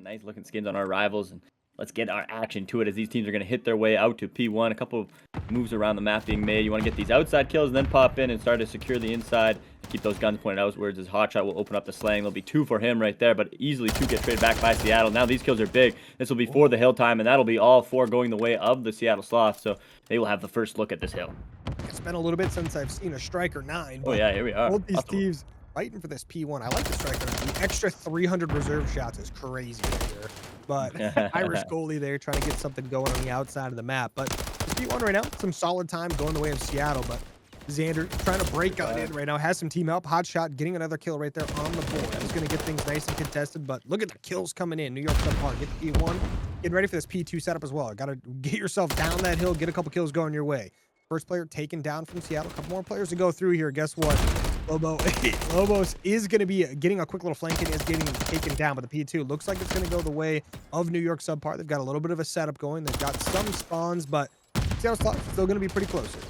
nice looking skins on our rivals, and let's get our action to it as these teams are going to hit their way out to P1. A couple of moves around the map being made. You want to get these outside kills and then pop in and start to secure the inside. Keep those guns pointed outwards as Hotshot will open up the slang. There'll be 2 for him right there, but easily 2 get traded back by Seattle. Now these kills are big. This will be for the hill time, and that'll be all 4 going the way of the Seattle Sloths, so they will have the first look at this hill. It's been a little bit since I've seen a Striker 9. Oh yeah, here we are. Both these teams fighting for this P1. I like the Striker 9. The extra 300 reserve shots is crazy right there. But Irish goalie there trying to get something going on the outside of the map. But P1 right now, some solid time going the way of Seattle, but Xander trying to break on in right now, has some team help. Hotshot getting another kill right there on the board. He's going to get things nice and contested, but look at the kills coming in. New York SubPar, get the P1. Getting ready for this P2 setup as well. Got to get yourself down that hill, get a couple kills going your way. First player taken down from Seattle. A couple more players to go through here. Guess what? Lobos is going to be getting a quick little flank and is getting taken down, but the P2 looks like it's going to go the way of New York SubPar. They've got a little bit of a setup going. They've got some spawns, but Seattle Sloths still going to be pretty close here.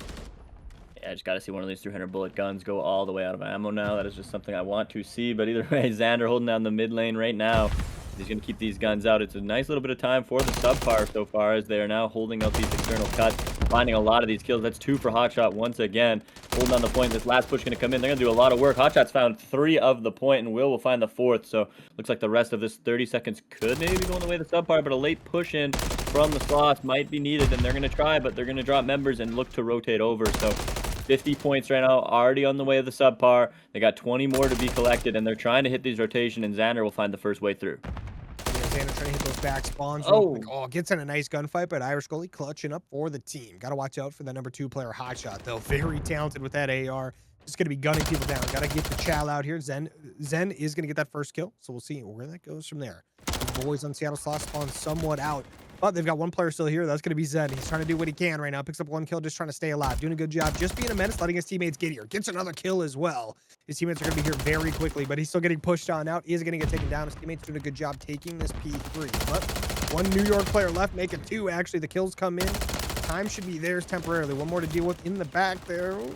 Yeah, I just got to see one of these 300 bullet guns go all the way out of ammo now. That is just something I want to see, but either way, Xander holding down the mid lane right now. He's going to keep these guns out. It's a nice little bit of time for the SubPar so far as they are now holding out these external cuts, finding a lot of these kills. That's 2 for Hotshot once again. Holding on the point. This last push going to come in. They're going to do a lot of work. Hotshot's found 3 of the point, and will find the 4th. So looks like the rest of this 30 seconds could maybe be going the way of the SubPar, but a late push in from the Sloths might be needed, and they're going to try, but they're going to drop members and look to rotate over. So 50 points right now, already on the way of the SubPar. They got 20 more to be collected, and they're trying to hit these rotation, and Xander will find the first way through. Xander trying to hit those back spawns. Gets in a nice gunfight, but Irish goalie clutching up for the team. Got to watch out for the number 2 player, Hotshot, though. Very talented with that AR. Just going to be gunning people down. Got to get the chow out here. Zen is going to get that first kill, so we'll see where that goes from there. The boys on Seattle Sloths spawn somewhat out, but they've got 1 player still here. That's going to be Zen. He's trying to do what he can right now. Picks up 1 kill, just trying to stay alive. Doing a good job. Just being a menace, letting his teammates get here. Gets another kill as well. His teammates are going to be here very quickly, but he's still getting pushed on out. He is going to get taken down. His teammates doing a good job taking this P3. But 1 New York player left, make it 2. Actually, the kills come in. Time should be theirs temporarily. 1 more to deal with in the back there. Ooh.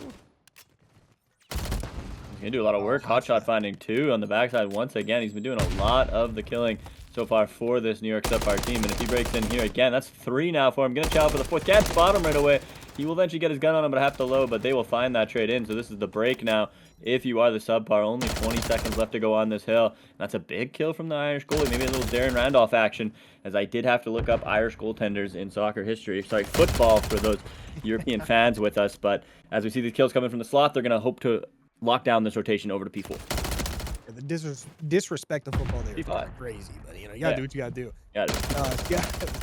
He's going to do a lot of work. Hotshot finding 2 on the backside once again. He's been doing a lot of the killing so far for this New York SubPar team, and if he breaks in here again, that's 3 now for him. Gonna chow for the 4th. Can't spot him right away. He will eventually get his gun on him, but have to load, but they will find that trade in. So this is the break now. If you are the SubPar, only 20 seconds left to go on this hill. That's a big kill from the Irish goalie. Maybe a little Darren Randolph action, as I did have to look up Irish goaltenders in soccer history. Sorry, football for those European fans with us. But as we see these kills coming from the Sloth, they're gonna hope to lock down this rotation over to P4. The disrespect of football there is crazy, but you know, you gotta do what you gotta do.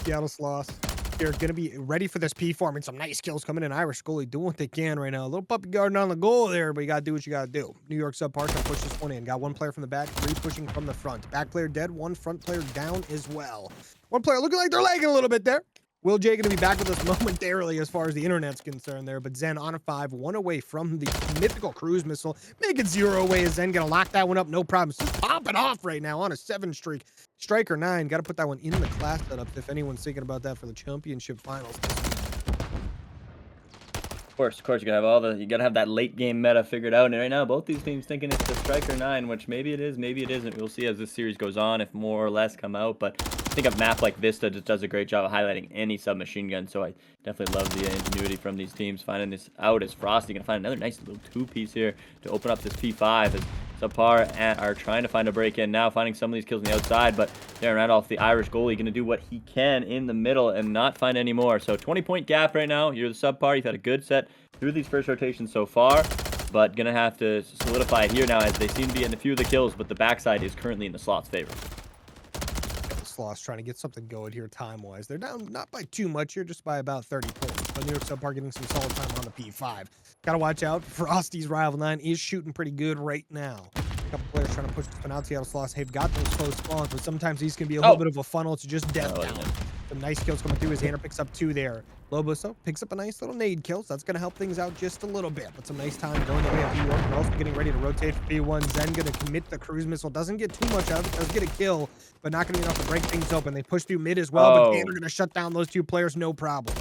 Seattle Sloths, they're gonna be ready for this P4. I mean, some nice kills coming in. Irish goalie doing what they can right now. A little puppy garden on the goal there, but you gotta do what you gotta do. New York SubPar trying to push this one in. Got 1 player from the back, 3 pushing from the front. Back player dead, 1 front player down as well. 1 player looking like they're lagging a little bit there. Will J going to be back with us momentarily as far as the internet's concerned there, but Zen on a 5, 1 away from the mythical cruise missile. Make it 0 away as Zen going to lock that one up, no problem. Just popping off right now on a 7 streak. Striker 9, got to put that one in the class setup if anyone's thinking about that for the championship finals. Of course, you gotta have you gotta have that late game meta figured out. And right now, both these teams thinking it's the Striker 9, which maybe it is, maybe it isn't. We'll see as this series goes on if more or less come out. But I think a map like Vista just does a great job of highlighting any submachine gun. So I definitely love the ingenuity from these teams finding this out. As Frosty gonna find another nice little 2-piece here to open up this P5. As SubPar are trying to find a break in now, finding some of these kills on the outside, but Darren Randolph, the Irish goalie, going to do what he can in the middle and not find any more. So 20-point gap right now. You're the SubPar. You've had a good set through these first rotations so far, but going to have to solidify it here now as they seem to be getting a few of the kills, but the backside is currently in the Sloths' favor. Sloths trying to get something going here time-wise. They're down not by too much here, just by about 30 points. But New York SubPar getting some solid time on the P5. Got to watch out. Frosty's rival 9 is shooting pretty good right now. A couple players trying to push this one out. Seattle Sloths have got those close spawns, but sometimes these can be a little bit of a funnel to just death down. Some nice kills coming through. His Xander picks up 2 there. Loboso picks up a nice little nade kill, so that's going to help things out just a little bit. But some nice time going the way of York. We're also getting ready to rotate for P1. Zen going to commit the cruise missile. Doesn't get too much out of it. Does get a kill, but not going to be enough to break things open. They push through mid as well, but Xander going to shut down those 2 players, no problem.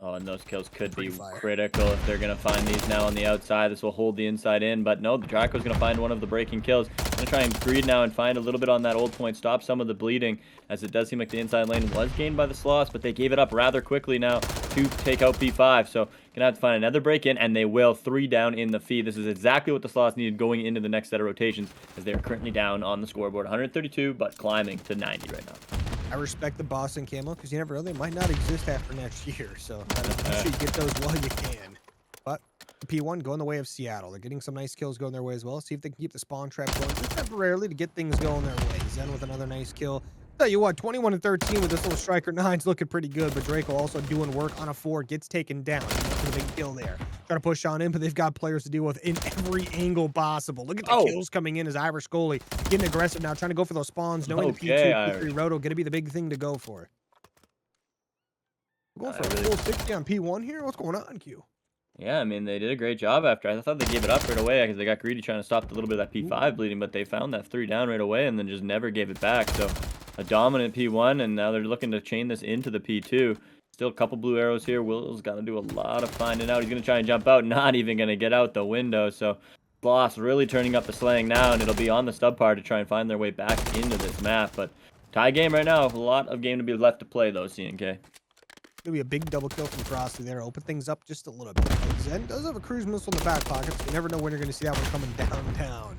Oh, and those kills could be Fire. critical if they're going to find these now on the outside. This will hold the inside in, but no, the Draco's going to find one of the breaking kills. Going to try and greed now and find a little bit on that old point, stop some of the bleeding, as it does seem like the inside lane was gained by the Sloths, but they gave it up rather quickly now to take out P5. So going to have to find another break in, and they will. 3 down in the feed. This is exactly what the Sloths needed going into the next set of rotations, as they are currently down on the scoreboard. 132, but climbing to 90 right now. I respect the Boston camo because you never know, they might not exist after next year. So make sure you get those while you can. But the P1 going the way of Seattle. They're getting some nice kills going their way as well. See if they can keep the spawn trap going just temporarily to get things going their way. Zen with another nice kill. Tell you what, 21 and 13 with this little striker 9's looking pretty good, but Draco also doing work on a 4, gets taken down. A big kill there. Trying to push on in, but they've got players to deal with in every angle possible. Look at the kills coming in as Irish goalie getting aggressive now, trying to go for those spawns, knowing the P2, P3 roto going to be the big thing to go for. We're going for a full 60 on P1 here? What's going on, Q? Yeah, I mean, they did a great job after. I thought they gave it up right away because they got greedy trying to stop a little bit of that P5 bleeding, but they found that 3 down right away and then just never gave it back. So a dominant P1, and now they're looking to chain this into the P2. Still a couple blue arrows here. Will's got to do a lot of finding out. He's going to try and jump out, not even going to get out the window. So Sloths really turning up the slaying now, and it'll be on the SubPar to try and find their way back into this map. But tie game right now. A lot of game to be left to play, though, CNK. Gonna be a big double kill from Frosty there. Open things up just a little bit. Zen does have a cruise missile in the back pocket, so you never know when you're gonna see that one coming downtown.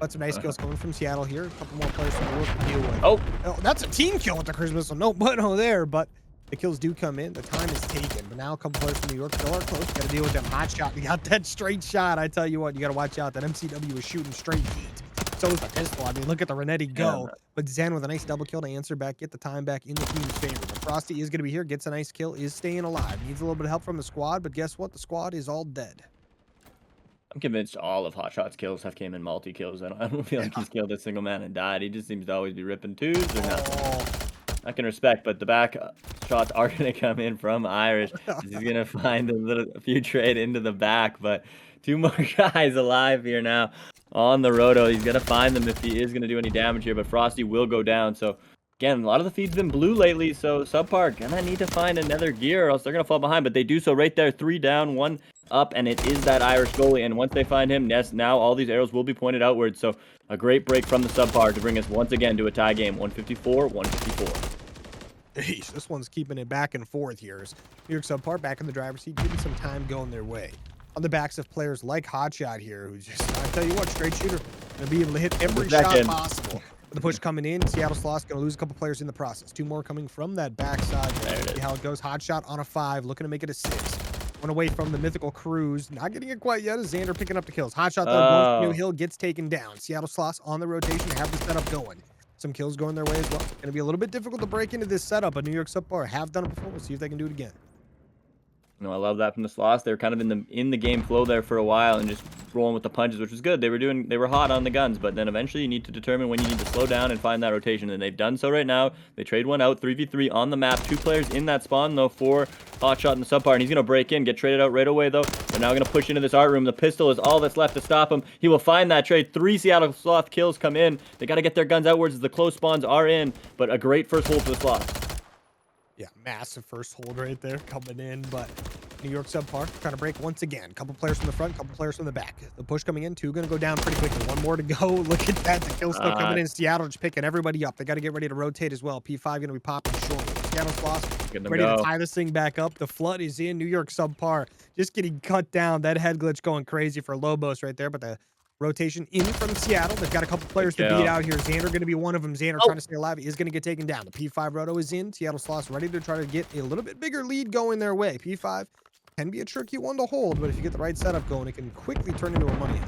But some nice kills coming from Seattle here. A couple more players from the work to deal with. Oh, that's a team kill with the cruise missile. No bueno there, but the kills do come in. The time is taken. But now a couple players from New York still are close. Gotta deal with them hot shot. You got that straight shot. I tell you what, you gotta watch out. That MCW is shooting straight heat. So is the pistol. I mean, look at the Renetti go. But Zen with a nice double kill to answer back, get the time back in the team's favor. But Frosty is going to be here, gets a nice kill, is staying alive. Needs a little bit of help from the squad, but guess what? The squad is all dead. I'm convinced all of Hotshot's kills have came in multi-kills. I don't feel like he's killed a single man and died. He just seems to always be ripping twos or nothing. I can respect, but the back shots are going to come in from Irish. He's going to find a few trade into the back, but 2 more guys alive here now on the roto. He's going to find them if he is going to do any damage here, but Frosty will go down. So, again, a lot of the feed's been blue lately, so SubPar going to need to find another gear or else they're going to fall behind, but they do so right there. 3 down, 1 up, and it is that Irish goalie, and once they find him, yes, now all these arrows will be pointed outwards. So, a great break from the SubPar to bring us once again to a tie game, 154-154. Jeez, this one's keeping it back and forth here. New York SubPar back in the driver's seat, getting some time going their way. On the backs of players like Hotshot here, who's just, I tell you what, straight shooter, gonna be able to hit every shot possible. With the push coming in, Seattle Sloths gonna lose a couple players in the process. 2 more coming from that backside. See how it goes. Hotshot on a 5, looking to make it a 6. One away from the mythical cruise. Not getting it quite yet as Xander picking up the kills. Hotshot though, New Hill gets taken down. Seattle Sloths on the rotation, have the setup going. Some kills going their way as well. Gonna be a little bit difficult to break into this setup, but New York SubPar have done it before. We'll see if they can do it again. No, I love that from the Sloths. They were kind of in the game flow there for a while and just rolling with the punches, which was good. They were hot on the guns, but then eventually you need to determine when you need to slow down and find that rotation, and they've done so right now. They trade one out, 3v3 on the map. 2 players in that spawn though for Hotshot in the SubPar, and he's gonna break in, get traded out right away though. They're now gonna push into this art room. The pistol is all that's left to stop him. He will find that trade. 3 Seattle Sloth kills come in. They got to get their guns outwards as the close spawns are in, but a great first hold for the Sloths. Yeah, massive first hold right there coming in, but New York SubPar trying to break once again. Couple players from the front, couple players from the back. The push coming in, 2 going to go down pretty quickly. 1 more to go. Look at that. The kill still coming in. Seattle just picking everybody up. They got to get ready to rotate as well. P5 going to be popping shortly. Seattle Sloths ready to tie this thing back up. The flood is in. New York SubPar just getting cut down. That head glitch going crazy for Lobos right there, but the rotation in from Seattle. They've got a couple players to beat out here. Xander going to be one of them. Xander trying to stay alive. He is going to get taken down. The P5 roto is in. Seattle Sloths ready to try to get a little bit bigger lead going their way. P5 can be a tricky one to hold, but if you get the right setup going, it can quickly turn into a money.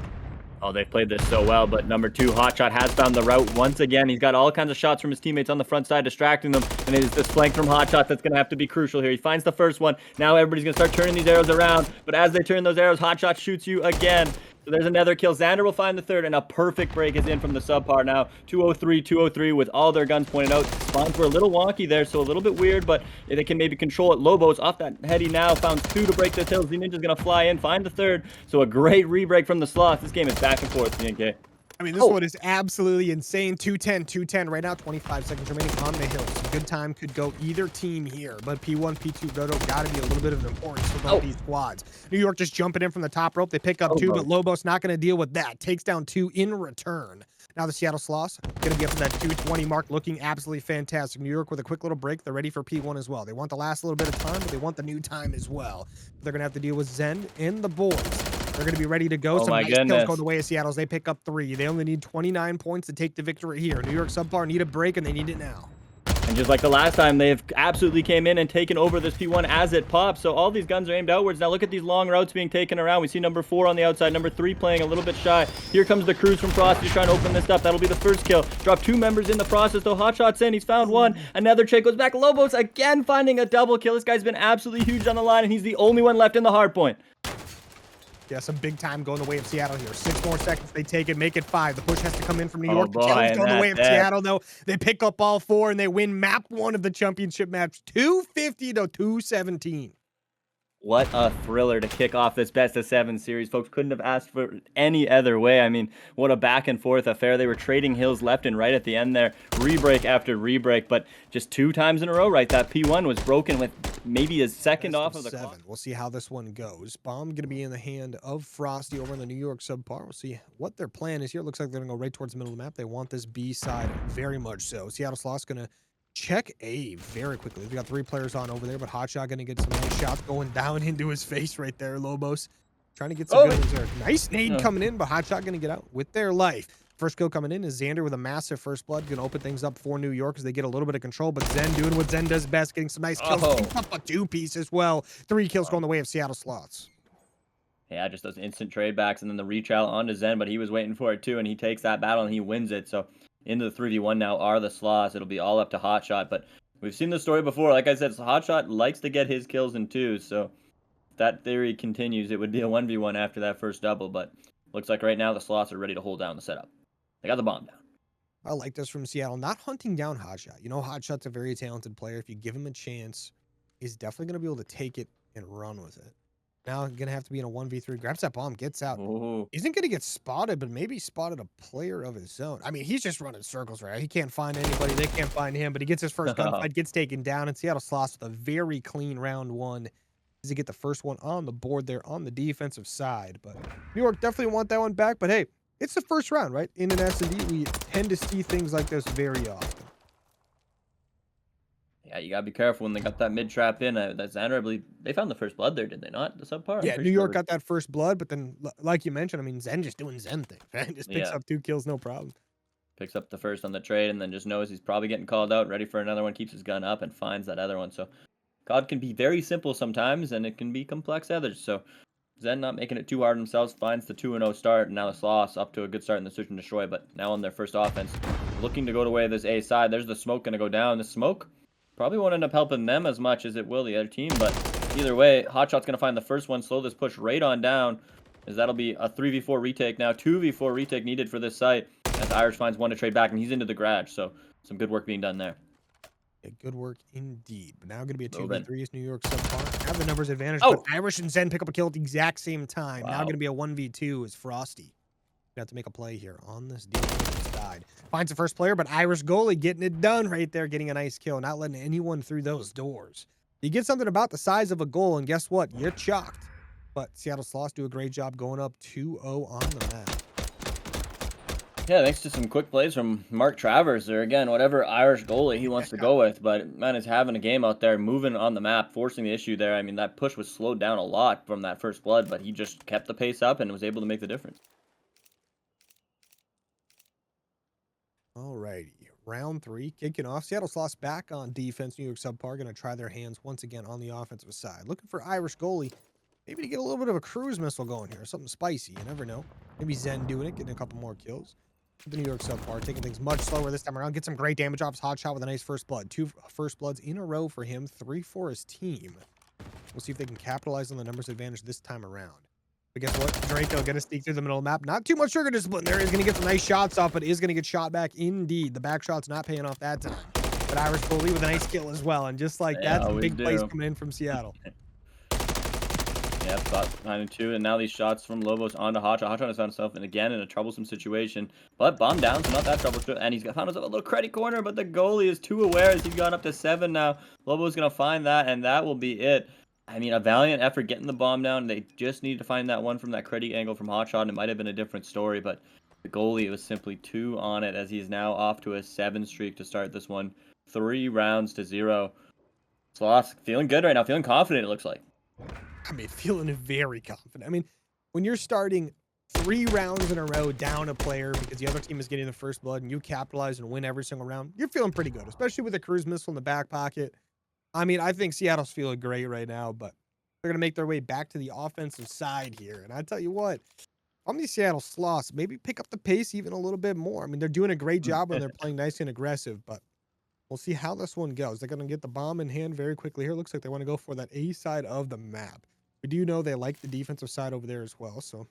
Oh, they played this so well, but number 2, Hotshot, has found the route once again. He's got all kinds of shots from his teammates on the front side, distracting them, and it is this flank from Hotshot that's going to have to be crucial here. He finds the first one. Now everybody's going to start turning these arrows around, but as they turn those arrows, Hotshot shoots you again. So there's another kill. Xander will find the 3rd, and a perfect break is in from the SubPar now. 203 with all their guns pointed out. Spawns were a little wonky there, so a little bit weird, but they can maybe control it. Lobos off that heady now, found 2 to break this hill. Z Ninja's going to fly in, find the 3rd. So a great re-break from the Sloths. This game is back and forth, CNK. I mean, this one is absolutely insane. 210, 210 right now. 25 seconds remaining on the hill. Some good time could go either team here, but P1, P2 Roto got to be a little bit of importance for both these squads. New York just jumping in from the top rope. They pick up two, but Lobos not going to deal with that. Takes down two in return. Now the Seattle Sloths going to be up to that 220 mark, looking absolutely fantastic. New York with a quick little break. They're ready for P1 as well. They want the last little bit of time, but they want the new time as well. They're going to have to deal with Zen and the boys. They're going to be ready to go. Some nice kills go the way of Seattle's. They pick up 3. They only need 29 points to take the victory here. New York SubPar need a break, and they need it now. And just like the last time, they've absolutely came in and taken over this P1 as it pops. So all these guns are aimed outwards. Now look at these long routes being taken around. We see number 4 on the outside, number 3 playing a little bit shy. Here comes the cruise from Frosty trying to open this up. That'll be the first kill. Drop 2 members in the process, though. Hotshot's in. He's found 1. Another check goes back. Lobos again finding a double kill. This guy's been absolutely huge on the line, and he's the only one left in the hard point. Yeah, some big time going the way of Seattle here. 6 more seconds. They take it, make it 5. The push has to come in from New York. The kills going the way of Seattle, though. They pick up all 4, and they win map 1 of the championship match, 250 to 217. What a thriller to kick off this best of 7 series. Folks couldn't have asked for any other way. I mean, what a back and forth affair. They were trading hills left and right at the end there. Rebreak after rebreak, but just 2 times in a row, right? That P1 was broken with maybe a second off of the clock. We'll see how this one goes. Bomb going to be in the hand of Frosty over in the New York SubPar. We'll see what their plan is here. It looks like they're going to go right towards the middle of the map. They want this B side very much so. Seattle Sloths going to check A very quickly. We got 3 players on over there, but Hotshot going to get some nice shots going down into his face right there. Lobos trying to get some good reserve. Nice nade coming in, but Hotshot going to get out with their life. First kill coming in is Xander with a massive first blood. Going to open things up for New York as they get a little bit of control, but Zen doing what Zen does best, getting some nice kills. Picks up a 2-piece as well. 3 kills going the way of Seattle Sloths. Yeah, just those instant trade backs and then the reach out onto Zen, but he was waiting for it too, and he takes that battle and he wins it. So into the 3v1 now are the Sloths. It'll be all up to Hotshot, but we've seen the story before. Like I said, Hotshot likes to get his kills in 2s, so if that theory continues, it would be a 1v1 after that first double, but looks like right now the Sloths are ready to hold down the setup. They got the bomb down. I like this from Seattle. Not hunting down Hotshot. You know, Hotshot's a very talented player. If you give him a chance, he's definitely going to be able to take it and run with it. Now going to have to be in a 1v3. Grabs that bomb, gets out. Isn't going to get spotted, but maybe spotted a player of his own. I mean, he's just running circles right now. He can't find anybody. They can't find him, but he gets his first gunfight, gets taken down. And Seattle Sloths with a very clean round 1. As they get the first one on the board there on the defensive side. But New York definitely want that one back. But hey, it's the first round, right? In an S&D, we tend to see things like this very often. Yeah, you gotta be careful when they got that mid trap in. That Xander, I believe, they found the first blood there, did they not? The SubPar? Yeah, New York got that first blood, but then, like you mentioned, I mean, Zen just doing Zen things, right? Just picks up 2 kills, no problem. Picks up the first on the trade and then just knows he's probably getting called out, ready for another one, keeps his gun up and finds that other one. So COD can be very simple sometimes, and it can be complex others. So Zen not making it too hard themselves, finds the 2-0 start, and now the Sloths up to a good start in the search and destroy, but now on their first offense, looking to go away this A side. There's the smoke going to go down. The smoke probably won't end up helping them as much as it will the other team, but either way, Hotshot's going to find the first one, slow this push right on down, as that'll be a 3v4 retake now. 2v4 retake needed for this site, as Irish finds one to trade back, and he's into the garage, so some good work being done there. Yeah, good work indeed. But now going to be a 2v3 is New York SubPar. Have the numbers advantage, but Irish and Zen pick up a kill at the exact same time. Now going to be a 1v2 is Frosty. Gonna have to make a play here on this defensive side. Finds the first player, but Irish goalie getting it done right there, getting a nice kill, not letting anyone through those doors. You get something about the size of a goal, and guess what? You're chalked. But Seattle Sloths do a great job going up 2-0 on the map. Yeah, thanks to some quick plays from Mark Travers there. Again, whatever Irish goalie he wants to go with, but man is having a game out there, moving on the map, forcing the issue there. I mean, that push was slowed down a lot from that first blood, but he just kept the pace up and was able to make the difference. Alrighty, round 3 kicking off. Seattle Sloths back on defense. New York SubPar going to try their hands once again on the offensive side. Looking for Irish goalie, maybe to get a little bit of a cruise missile going here. Something spicy, you never know. Maybe Zen doing it, getting a couple more kills. The New York SubPar taking things much slower this time around. Get some great damage off his Hotshot with a nice first blood. 2 first bloods in a row for him, 3 for his team. We'll see if they can capitalize on the numbers advantage this time around. But guess what? Draco going to sneak through the middle of the map. Not too much sugar discipline there. He's going to get some nice shots off, but is going to get shot back indeed. The back shot's not paying off that time. But Irish goalie with a nice kill as well. And just like that, some big plays coming in from Seattle. Yep, got 9-2, and now these shots from Lobos onto Hotshot. Hotshot has found himself, and again, in a troublesome situation. But bomb down, so not that troublesome. And he's found himself a little credit corner, but the goalie is too aware as he's gone up to 7 now. Lobo's going to find that, and that will be it. I mean, a valiant effort getting the bomb down. They just needed to find that one from that credit angle from Hotshot, and it might have been a different story, but the goalie was simply 2 on it as he's now off to a 7 streak to start this one. 3 rounds to 0. Sloths feeling good right now, feeling confident, it looks like. I mean, feeling very confident. I mean, when you're starting 3 rounds in a row down a player because the other team is getting the first blood and you capitalize and win every single round, you're feeling pretty good, especially with a cruise missile in the back pocket. I mean, I think Seattle's feeling great right now, but they're going to make their way back to the offensive side here. And I tell you what, on these Seattle Sloths, maybe pick up the pace even a little bit more. I mean, they're doing a great job when they're playing nice and aggressive, but we'll see how this one goes. They're going to get the bomb in hand very quickly here. Looks like they want to go for that A side of the map. We do know they like the defensive side over there as well, so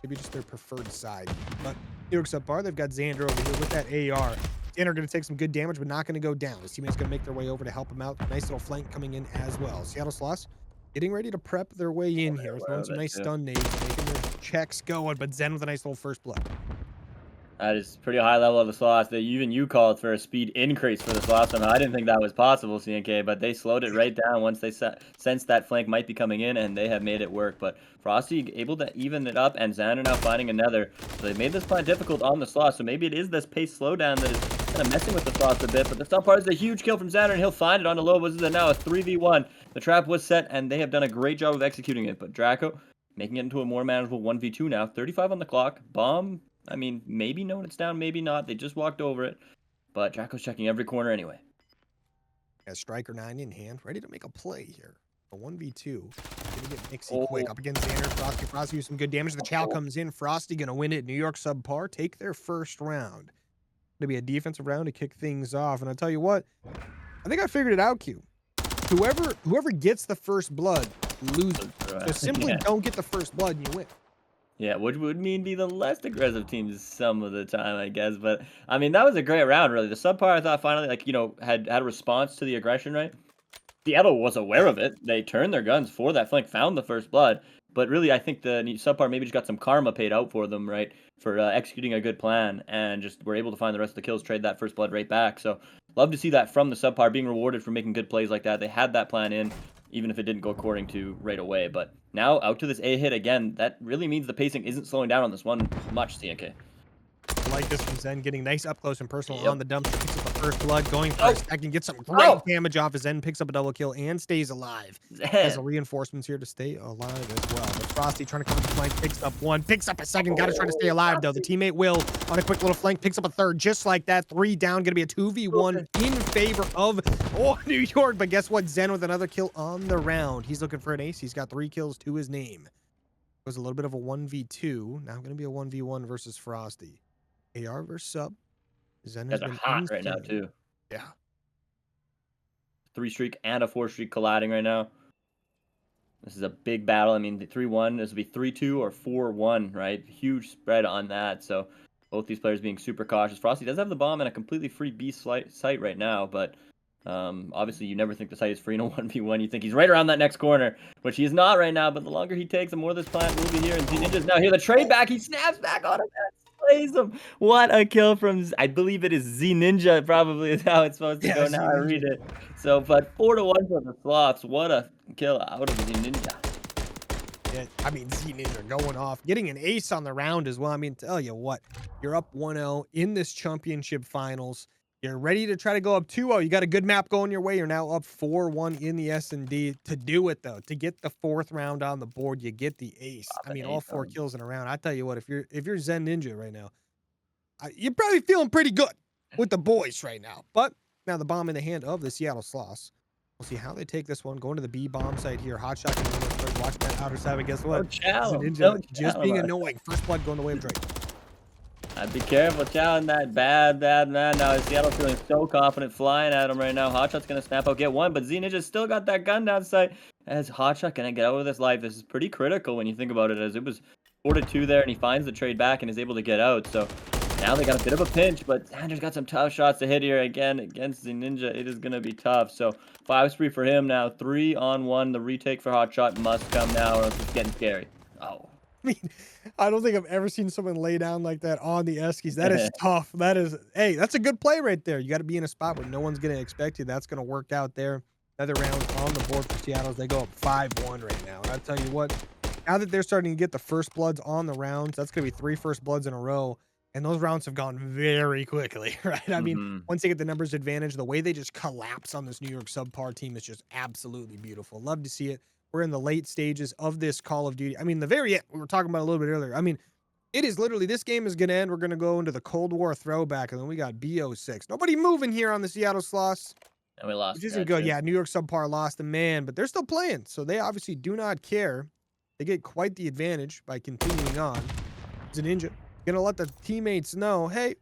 maybe just their preferred side. But New York SubPar, they've got Xander over here with that AR. Xander going to take some good damage, but not going to go down. His teammates going to make their way over to help him out. Nice little flank coming in as well. Seattle Sloths getting ready to prep their way in here. Throwing some nice stun nades, making their checks going, but Zen with a nice little first blood. That is pretty high level of the Sloths. That even you called for a speed increase for the Sloths. I didn't think that was possible, CNK, but they slowed it right down once they sensed that flank might be coming in, and they have made it work. But Frosty able to even it up, and Xander now finding another. So they made this plan difficult on the Sloths. So maybe it is this pace slowdown that is kind of messing with the Sloths a bit. But the SubPar is a huge kill from Xander, and he'll find it on the Lobos. This is now a 3v1. The trap was set, and they have done a great job of executing it. But Draco making it into a more manageable 1v2 now. 35 on the clock. Bomb. I mean, maybe knowing it's down, maybe not. They just walked over it. But Draco's checking every corner anyway. Got Striker 9 in hand, ready to make a play here. A 1v2. Gonna get Nixie quick. Up against Xander. Frosty with some good damage. The Chow comes in. Frosty gonna win it. New York SubPar take their first round. Gonna be a defensive round to kick things off. And I'll tell you what, I think I figured it out, Q. Whoever gets the first blood loses. So simply don't get the first blood and you win. Yeah, which would mean be the less aggressive teams some of the time, I guess. But, I mean, that was a great round, really. The SubPar, I thought, finally, like, you know, had a response to the aggression, right? Seattle was aware of it. They turned their guns for that flank, found the first blood. But really, I think the SubPar maybe just got some karma paid out for them, right? For executing a good plan and just were able to find the rest of the kills, trade that first blood right back. So, love to see that from the SubPar, being rewarded for making good plays like that. They had that plan in, even if it didn't go according to right away. But now out to this A hit again. That really means the pacing isn't slowing down on this one much, CNK. I like this from Zen, getting nice up close and personal on the dumpster. Picks up the first blood, going for a second, gets some great damage off. Zen picks up a double kill and stays alive. Has the reinforcements here to stay alive as well. But Frosty trying to cover the flank, picks up one, picks up a second. Got to try to stay alive though. The teammate will on a quick little flank, picks up a third, just like that. 3 down, gonna be a 2v1 in favor of New York. But guess what? Zen with another kill on the round. He's looking for an ace. He's got 3 kills to his name. It was a little bit of a 1v2. Now gonna be a 1v1 versus Frosty. AR versus sub. Zen has been hot right now too. Yeah. 3 streak and a 4 streak colliding right now. This is a big battle. I mean, the 3-1. This would be 3-2 or 4-1, right? Huge spread on that. So both these players being super cautious. Frosty does have the bomb and a completely free B site right now, but obviously you never think the site is free in a 1v1. You think he's right around that next corner, which he's not right now. But the longer he takes, the more this plant will be here. And Z Ninja's now here. The trade back. He snaps back on it. Plays him. What a kill from, I believe it is Z Ninja, probably is how it's supposed to go now. I read it. So, but 4-1 for the Sloths. What a kill out of Z Ninja. Yeah, I mean, Z Ninja going off, getting an ace on the round as well. I mean, tell you what, you're up 1-0 in this championship finals. You're ready to try to go up 2-0. You got a good map going your way. You're now up 4-1 in the S&D. To do it, though, to get the 4th round on the board, you get the ace. I mean, all 4 kills in a round. I tell you what, if you're Zen Ninja right now, you're probably feeling pretty good with the boys right now. But now the bomb in the hand of the Seattle Sloths. We'll see how they take this one. Going to the B bomb site here. Hot shot. Watch that outer side. But guess what? Zen Ninja just being annoying. First blood going the way of Drake. I'd be careful, Chow, in that bad man. Now Seattle feeling so confident, flying at him right now. Hotshot's gonna snap out, get one, but Z Ninja's still got that gun down sight. As Hotshot gonna get out of this life, this is pretty critical when you think about it, as it was 4-2 there, and he finds the trade back and is able to get out. So Now they got a bit of a pinch, but Xander's got some tough shots to hit here again against the Ninja. It is going to be tough. So 5 spree for him now. 3-on-1. The retake for Hotshot must come now, or else it's getting scary. Oh. I mean, I don't think I've ever seen someone lay down like that on the Eskies. That is tough. That is, hey, that's a good play right there. You got to be in a spot where no one's going to expect you. That's going to work out there. Another round on the board for Seattle as they go up 5-1 right now. And I tell you what, now that they're starting to get the first bloods on the rounds, that's going to be 3 first bloods in a row. And those rounds have gone very quickly, right? I mean, once they get the numbers advantage, the way they just collapse on this New York SubPar team is just absolutely beautiful. Love to see it. We're in the late stages of this Call of Duty. I mean, the very end, we were talking about a little bit earlier. I mean, it is literally, this game is going to end. We're going to go into the Cold War throwback, and then we got BO6. Nobody moving here on the Seattle Sloths. And we lost. Which isn't good. Yeah, New York SubPar lost a man, but they're still playing, so they obviously do not care. They get quite the advantage by continuing on. It's a Ninja. Gonna let the teammates know, hey,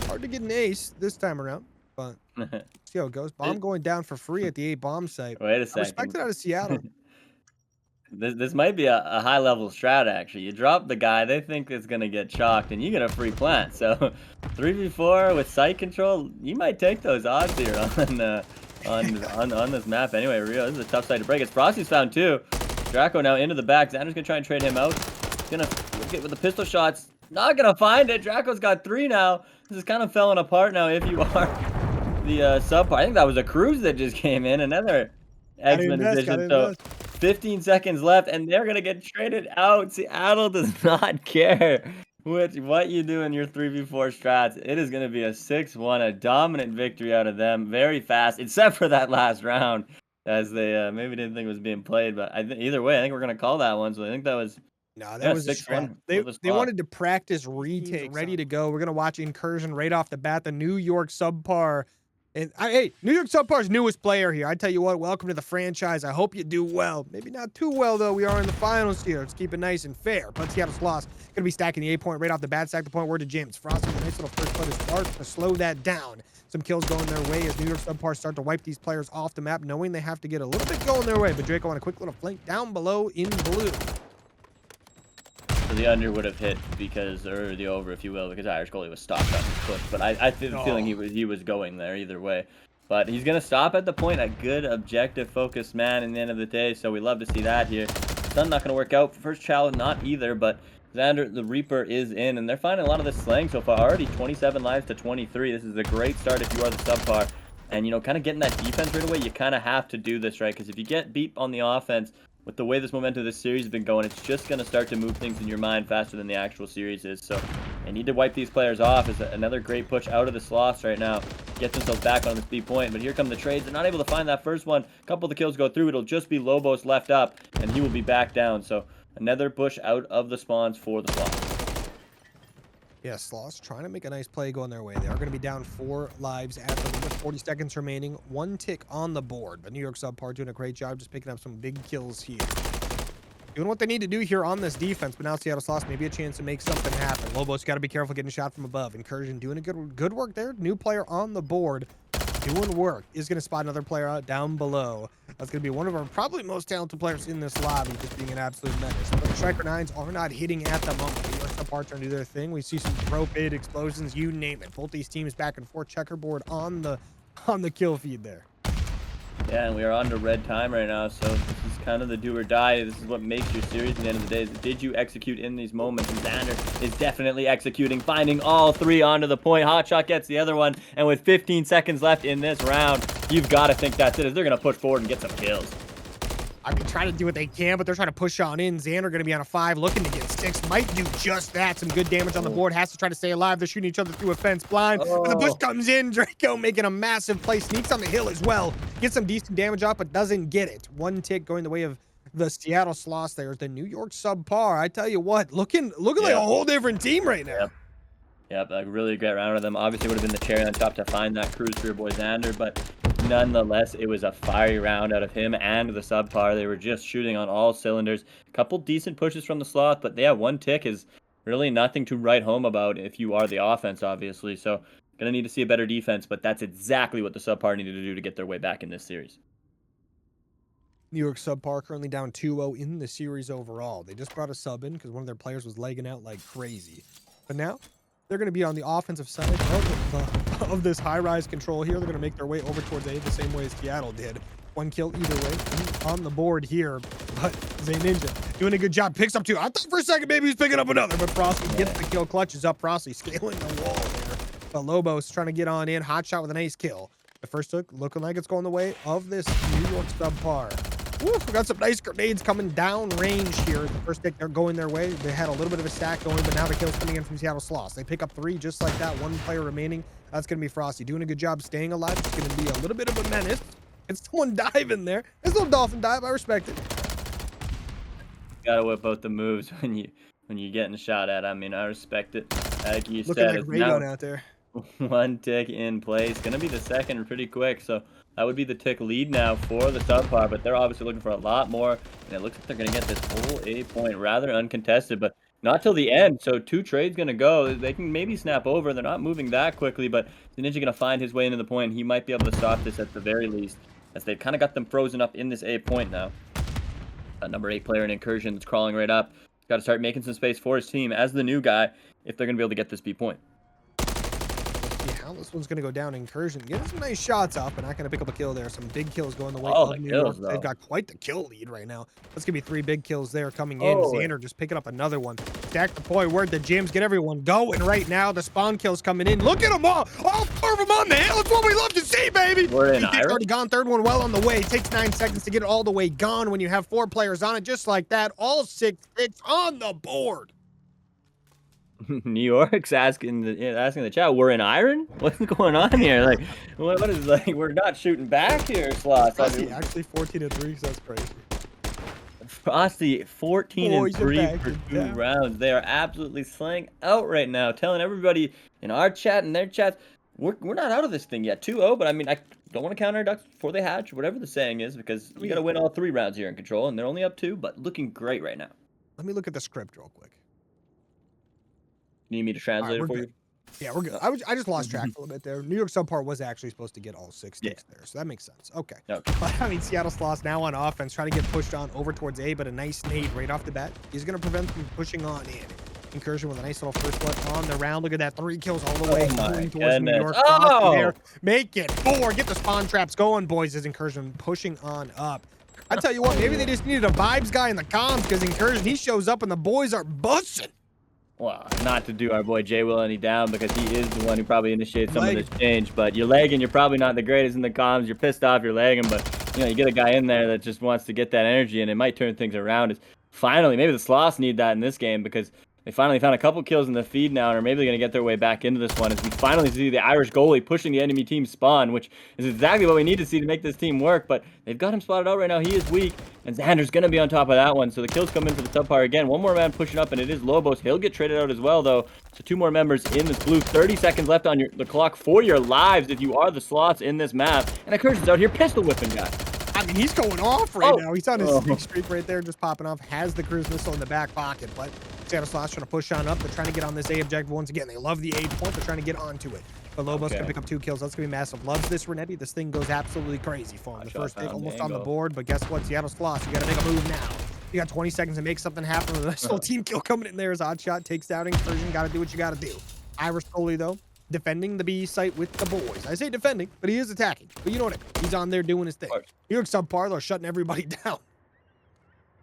hard to get an ace this time around, but see how it goes. Bomb going down for free at the 8 bomb site. Wait a second. I respect it out of Seattle. This might be a high level strat actually. You drop the guy, they think it's gonna get chalked, and you get a free plant. So 3v4 with sight control, you might take those odds here on this map. Anyway, Rio, this is a tough side to break. It's Frosty's found too. Draco now into the back. Xander's gonna try and trade him out. Gonna get with the pistol shots. Not gonna find it. Draco's got 3 now. This is kind of falling apart now if you are the SubPar. I think that was a cruise that just came in. Another X-Men edition. So 15 seconds left, and they're gonna get traded out. Seattle does not care what you do in your 3v4 strats. It is gonna be a 6-1, a dominant victory out of them, very fast, except for that last round, as they maybe didn't think it was being played. But either way, I think we're gonna call that one. So I think that was. No, that was a strat. They wanted to practice retake, ready to go. We're gonna watch Incursion right off the bat. The New York SubPar. And hey, New York SubPar's newest player here. I tell you what, welcome to the franchise. I hope you do well. Maybe not too well, though. We are in the finals here. Let's keep it nice and fair. But Seattle Sloths going to be stacking the 8-point right off the bat. Stack the point word to James. Frosty with a nice little first play to start to slow that down. Some kills going their way as New York SubPar start to wipe these players off the map, knowing they have to get a little bit going their way. But Draco on a quick little flank down below in blue. So the under would have hit because, or the over, if you will, because Irish goalie was stopped on his push. But I feel feeling he was going there either way. But he's gonna stop at the point. A good objective focused man in the end of the day. So we love to see that here. Stun not gonna work out. First challenge not either. But Xander the Reaper is in, and they're finding a lot of this slaying so far. Already 27 lives to 23. This is a great start if you are the SubPar. And you know, kind of getting that defense right away. You kind of have to do this, right? Because if you get beat on the offense, with the way this momentum of this series has been going, it's just going to start to move things in your mind faster than the actual series is. So they need to wipe these players off. Is another great push out of the Sloths right now. Gets themselves back on the speed point. But here come the trades. They're not able to find that first one. A couple of the kills go through. It'll just be Lobos left up, and he will be back down. So another push out of the spawns for the Sloths. Yeah, Sloths trying to make a nice play going their way. They are going to be down 4 lives at the limit. 40 seconds remaining. 1 tick on the board. But New York SubPar doing a great job just picking up some big kills here. Doing what they need to do here on this defense, but now Seattle Sloths maybe a chance to make something happen. Lobos got to be careful getting shot from above. Incursion doing a good work there. New player on the board. Doing work. Is going to spot another player out down below. That's going to be one of our probably most talented players in this lobby, just being an absolute menace. But the Striker 9s are not hitting at the moment. The York SubPar trying to do their thing. We see some throw pit explosions, you name it. Both these teams back and forth. Checkerboard on the kill feed there. Yeah, and we are on to red time right now, so this is kind of the do or die. This is what makes your series at the end of the day. Is did you execute in these moments? And Xander is definitely executing, finding all 3 onto the point. Hotshot gets the other one, and with 15 seconds left in this round, you've got to think that's it. They're going to push forward and get some kills. I mean, trying to do what they can, but they're trying to push on in. Xander going to be on a 5, looking to get 6. Might do just that. Some good damage on the board. Has to try to stay alive. They're shooting each other through a fence blind. But the push comes in. Draco making a massive play. Sneaks on the hill as well. Gets some decent damage off, but doesn't get it. 1 tick going the way of the Seattle Sloths. There's the New York SubPar. I tell you what, looking like a whole different team right now. Yep, a really great round of them. Obviously would have been the cherry on top to find that cruise for your boy Xander, but nonetheless, it was a fiery round out of him and the SubPar. They were just shooting on all cylinders. A couple decent pushes from the Sloth, but yeah, 1 tick is really nothing to write home about if you are the offense, obviously. So gonna need to see a better defense, but that's exactly what the SubPar needed to do to get their way back in this series. New York SubPar currently down 2-0 in the series overall. They just brought a sub in because one of their players was legging out like crazy. But now They're going to be on the offensive side of this high-rise control here. They're going to make their way over towards A the same way as Seattle did. 1 kill either way on the board here, but Zay Ninja doing a good job. Picks up 2. I thought for a second maybe he's picking up another, but Frosty gets the kill, clutches up. Frosty scaling the wall there. But Lobos trying to get on in. Hot shot with an ace kill. The first look looking like it's going the way of this New York SubPar. Woof, we got some nice grenades coming down range here. The first pick, they're going their way. They had a little bit of a stack going, but now the kill's coming in from Seattle Sloths. They pick up 3 just like that. 1 player remaining. That's going to be Frosty. Doing a good job staying alive. It's going to be a little bit of a menace. It's someone diving there. There's a little dolphin dive. I respect it. Gotta whip out the moves when you're getting shot at. I mean, I respect it. Like you Looking said, like Ray Gun out there. 1 tick in place. Gonna be the second pretty quick, so that would be the tick lead now for the SubPar, but they're obviously looking for a lot more, and it looks like they're gonna get this whole A point rather uncontested, but not till the end. So 2 trades gonna go. They can maybe snap over. They're not moving that quickly, but the Ninja gonna find his way into the point. He might be able to stop this at the very least, as they've kind of got them frozen up in this A point now. Number 8 player in Incursion that's crawling right up. He's got to start making some space for his team as the new guy if they're gonna be able to get this B point. Yeah, this one's going to go down. Incursion getting some nice shots off, but not going to pick up a kill there. Some big kills going the way of New York. They've got quite the kill lead right now. That's going to be 3 big kills there coming in. Xander just picking up another one. Stack the point. Word the James. Get everyone going right now. The spawn kills coming in. Look at them all 4 of them on the hill. It's what we love to see, baby. We're in It's already gone. 3rd one well on the way. It takes 9 seconds to get it all the way gone when you have 4 players on it, just like that. All 6 hits on the board. New York's asking the chat, we're in Iron? What's going on here? Like, what is, like, we're not shooting back here, Sloths. Actually 14-3, so that's crazy. Frosty 14-3 for 2 rounds. They are absolutely slaying out right now, telling everybody in our chat and their chats, we're not out of this thing yet. 2-0, but I mean, I don't want to count our ducks before they hatch, whatever the saying is, because you got to win all 3 rounds here in Control, and they're only up 2, but looking great right now. Let me look at the script real quick. Need me to translate it for you? Yeah, we're good. I just lost track for a little bit there. New York SubPar was actually supposed to get all 6 sticks there, so that makes sense. Okay. But I mean, Seattle Sloths now on offense, trying to get pushed on over towards A, but a nice nade right off the bat is going to prevent them from pushing on in. Incursion with a nice little first blood on the round. Look at that, 3 kills all the way towards New York. There. Make it 4. Get the spawn traps going, boys. As Incursion pushing on up. I tell you what, maybe they just needed a vibes guy in the comms, because Incursion, he shows up and the boys are busting. Well, not to do our boy Jay Will any down, because he is the one who probably initiated some of this change, but you're lagging. You're probably not the greatest in the comms. You're pissed off. You're lagging, but you know, you get a guy in there that just wants to get that energy, and it might turn things around. It's finally, maybe the Sloths need that in this game, because they finally found a couple kills in the feed now, or maybe they're going to get their way back into this one as we finally see the Irish goalie pushing the enemy team spawn, which is exactly what we need to see to make this team work, but they've got him spotted out right now. He is weak, and Xander's going to be on top of that one, so the kills come in for the SubPar again. 1 more man pushing up, and it is Lobos. He'll get traded out as well, though. So 2 more members in this blue. 30 seconds left on the clock for your lives if you are the Sloths in this map. And Incursion's out here pistol whipping guys. I mean, he's going off right now. He's on his big streak right there, just popping off. Has the cruise missile in the back pocket, but Seattle Sloths trying to push on up. They're trying to get on this A objective once again. They love the A point. They're trying to get onto it. But Lobos can pick up 2 kills. That's going to be massive. Loves this Renetti. This thing goes absolutely crazy for him. The first take almost on the board, but guess what? Seattle Sloths, you got to make a move now. You got 20 seconds to make something happen. The nice little team kill coming in there as Odd Shot takes out Incursion. Got to do what you got to do. Irish goalie, though, defending the B site with the boys. I say defending, but he is attacking. But you know what I mean. He's on there doing his thing. New York SubPar, they're shutting everybody down.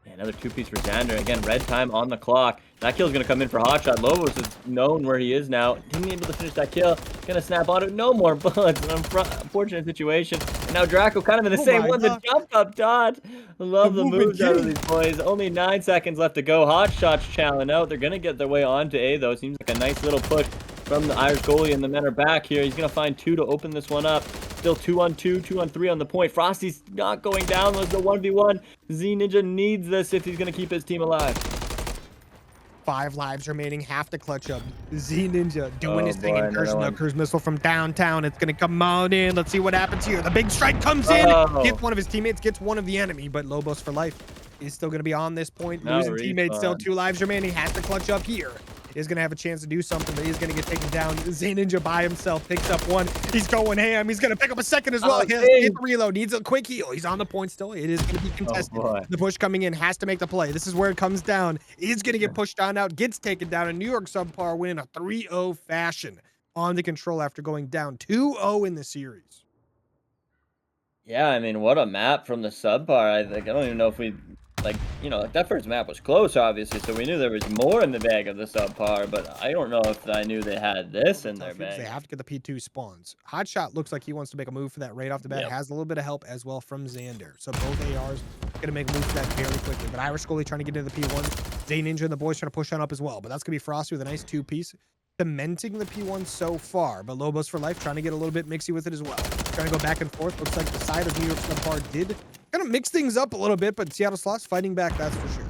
Yeah, another 2-piece for Xander. Again, red time on the clock. That kill's going to come in for Hotshot. Lobos is known where he is now. Didn't be able to finish that kill. Going to snap on it. No more bullets. An unfortunate situation. And now Draco kind of in the same one. The jump up dodge. Love the moves out of these boys. Only 9 seconds left to go. Hotshot's challenging out. They're going to get their way onto A, though. Seems like a nice little push from the Irish goalie, and the men are back here. He's going to find 2 to open this one up. Still 2-on-2, 2-on-3 on the point. Frosty's not going down. There's the 1v1. Z Ninja needs this if he's going to keep his team alive. 5 lives remaining. Have to clutch up. Z Ninja doing his thing. Incursion, the cruise missile from downtown. It's going to come on in. Let's see what happens here. The big strike comes in. Gets one of his teammates. Gets one of the enemy, but Lobos for life is still going to be on this point. Losing teammates. Still 2 lives remaining. Has to clutch up here. is going to have a chance to do something, but he's going to get taken down. Zay Ninja by himself picks up one. He's going ham. He's going to pick up a second as well. He has to get the reload. Needs a quick heal. He's on the point still. It is going to be contested. The push coming in has to make the play. This is where it comes down. He's going to get pushed on out, gets taken down, and New York SubPar win a 3-0 fashion on the control after going down 2-0 in the series. Yeah, I mean, what a map from the SubPar. I don't even know if we, like, you know, like that first map was close, obviously, so we knew there was more in the bag of the SubPar, but I don't know if I knew they had this in their bag. They have to get the P2 spawns. Hotshot looks like he wants to make a move for that right off the bat. Has a little bit of help as well from Xander. So both ARs going to make a move for that very quickly. But Irish goalie trying to get into the P1. Zay Ninja and the boys trying to push on up as well. But that's going to be Frosty with a nice 2-piece. Cementing the P1 so far, but Lobos for life trying to get a little bit mixy with it as well. Trying to go back and forth. Looks like the side of New York SubPar did kind of mix things up a little bit, but Seattle Sloths fighting back, that's for sure.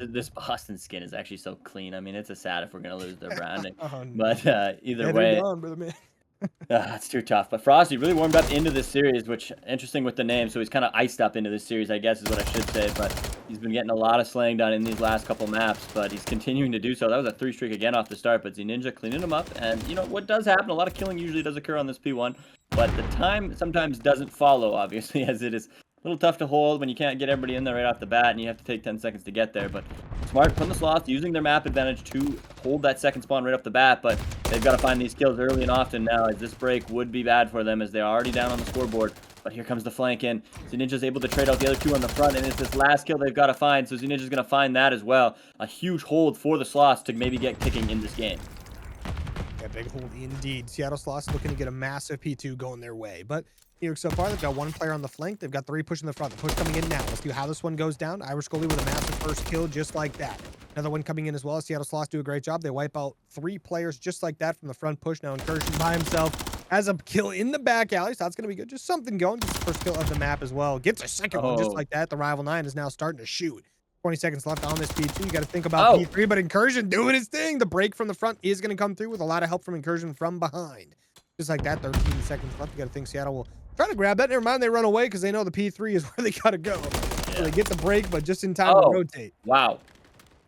This Boston skin is actually so clean. I mean, it's a sad if we're going to lose their branding. No. But either way, on, brother, man. It's too tough. But Frosty really warmed up into this series, which interesting with the name. So he's kind of iced up into this series, I guess is what I should say. But he's been getting a lot of slaying done in these last couple maps, but he's continuing to do so. That was a 3 streak again off the start, but Zay Ninja cleaning him up. And you know what does happen? A lot of killing usually does occur on this P1, but the time sometimes doesn't follow, obviously, as it is a little tough to hold when you can't get everybody in there right off the bat, and you have to take 10 seconds to get there. But smart from the Sloth, using their map advantage to hold that second spawn right off the bat, but they've got to find these kills early and often now, as this break would be bad for them as they are already down on the scoreboard. But here comes the flank in. Zay Ninja's able to trade out the other two on the front, and it's this last kill they've got to find, so Zay Ninja's going to find that as well. A huge hold for the Sloths to maybe get kicking in this game. Yeah, big hold indeed. Seattle Sloths looking to get a massive P2 going their way, but New York SubPar, they've got 1 player on the flank. They've got 3 pushing the front. The push coming in now. Let's see how this one goes down. Irish goalie with a massive first kill just like that. Another one coming in as well. Seattle Sloths do a great job. They wipe out 3 players just like that from the front push. Now Incursion by himself has a kill in the back alley, so that's going to be good. Just something going. Just the first kill of the map as well. Gets a second one just like that. The Rival 9 is now starting to shoot. 20 seconds left on this P2. You got to think about P3, but Incursion doing his thing. The break from the front is going to come through with a lot of help from Incursion from behind. Just like that, 13 seconds left. You got to think Seattle will try to grab that. Never mind, they run away because they know the P3 is where they got to go. So they get the break, but just in time to rotate. Wow.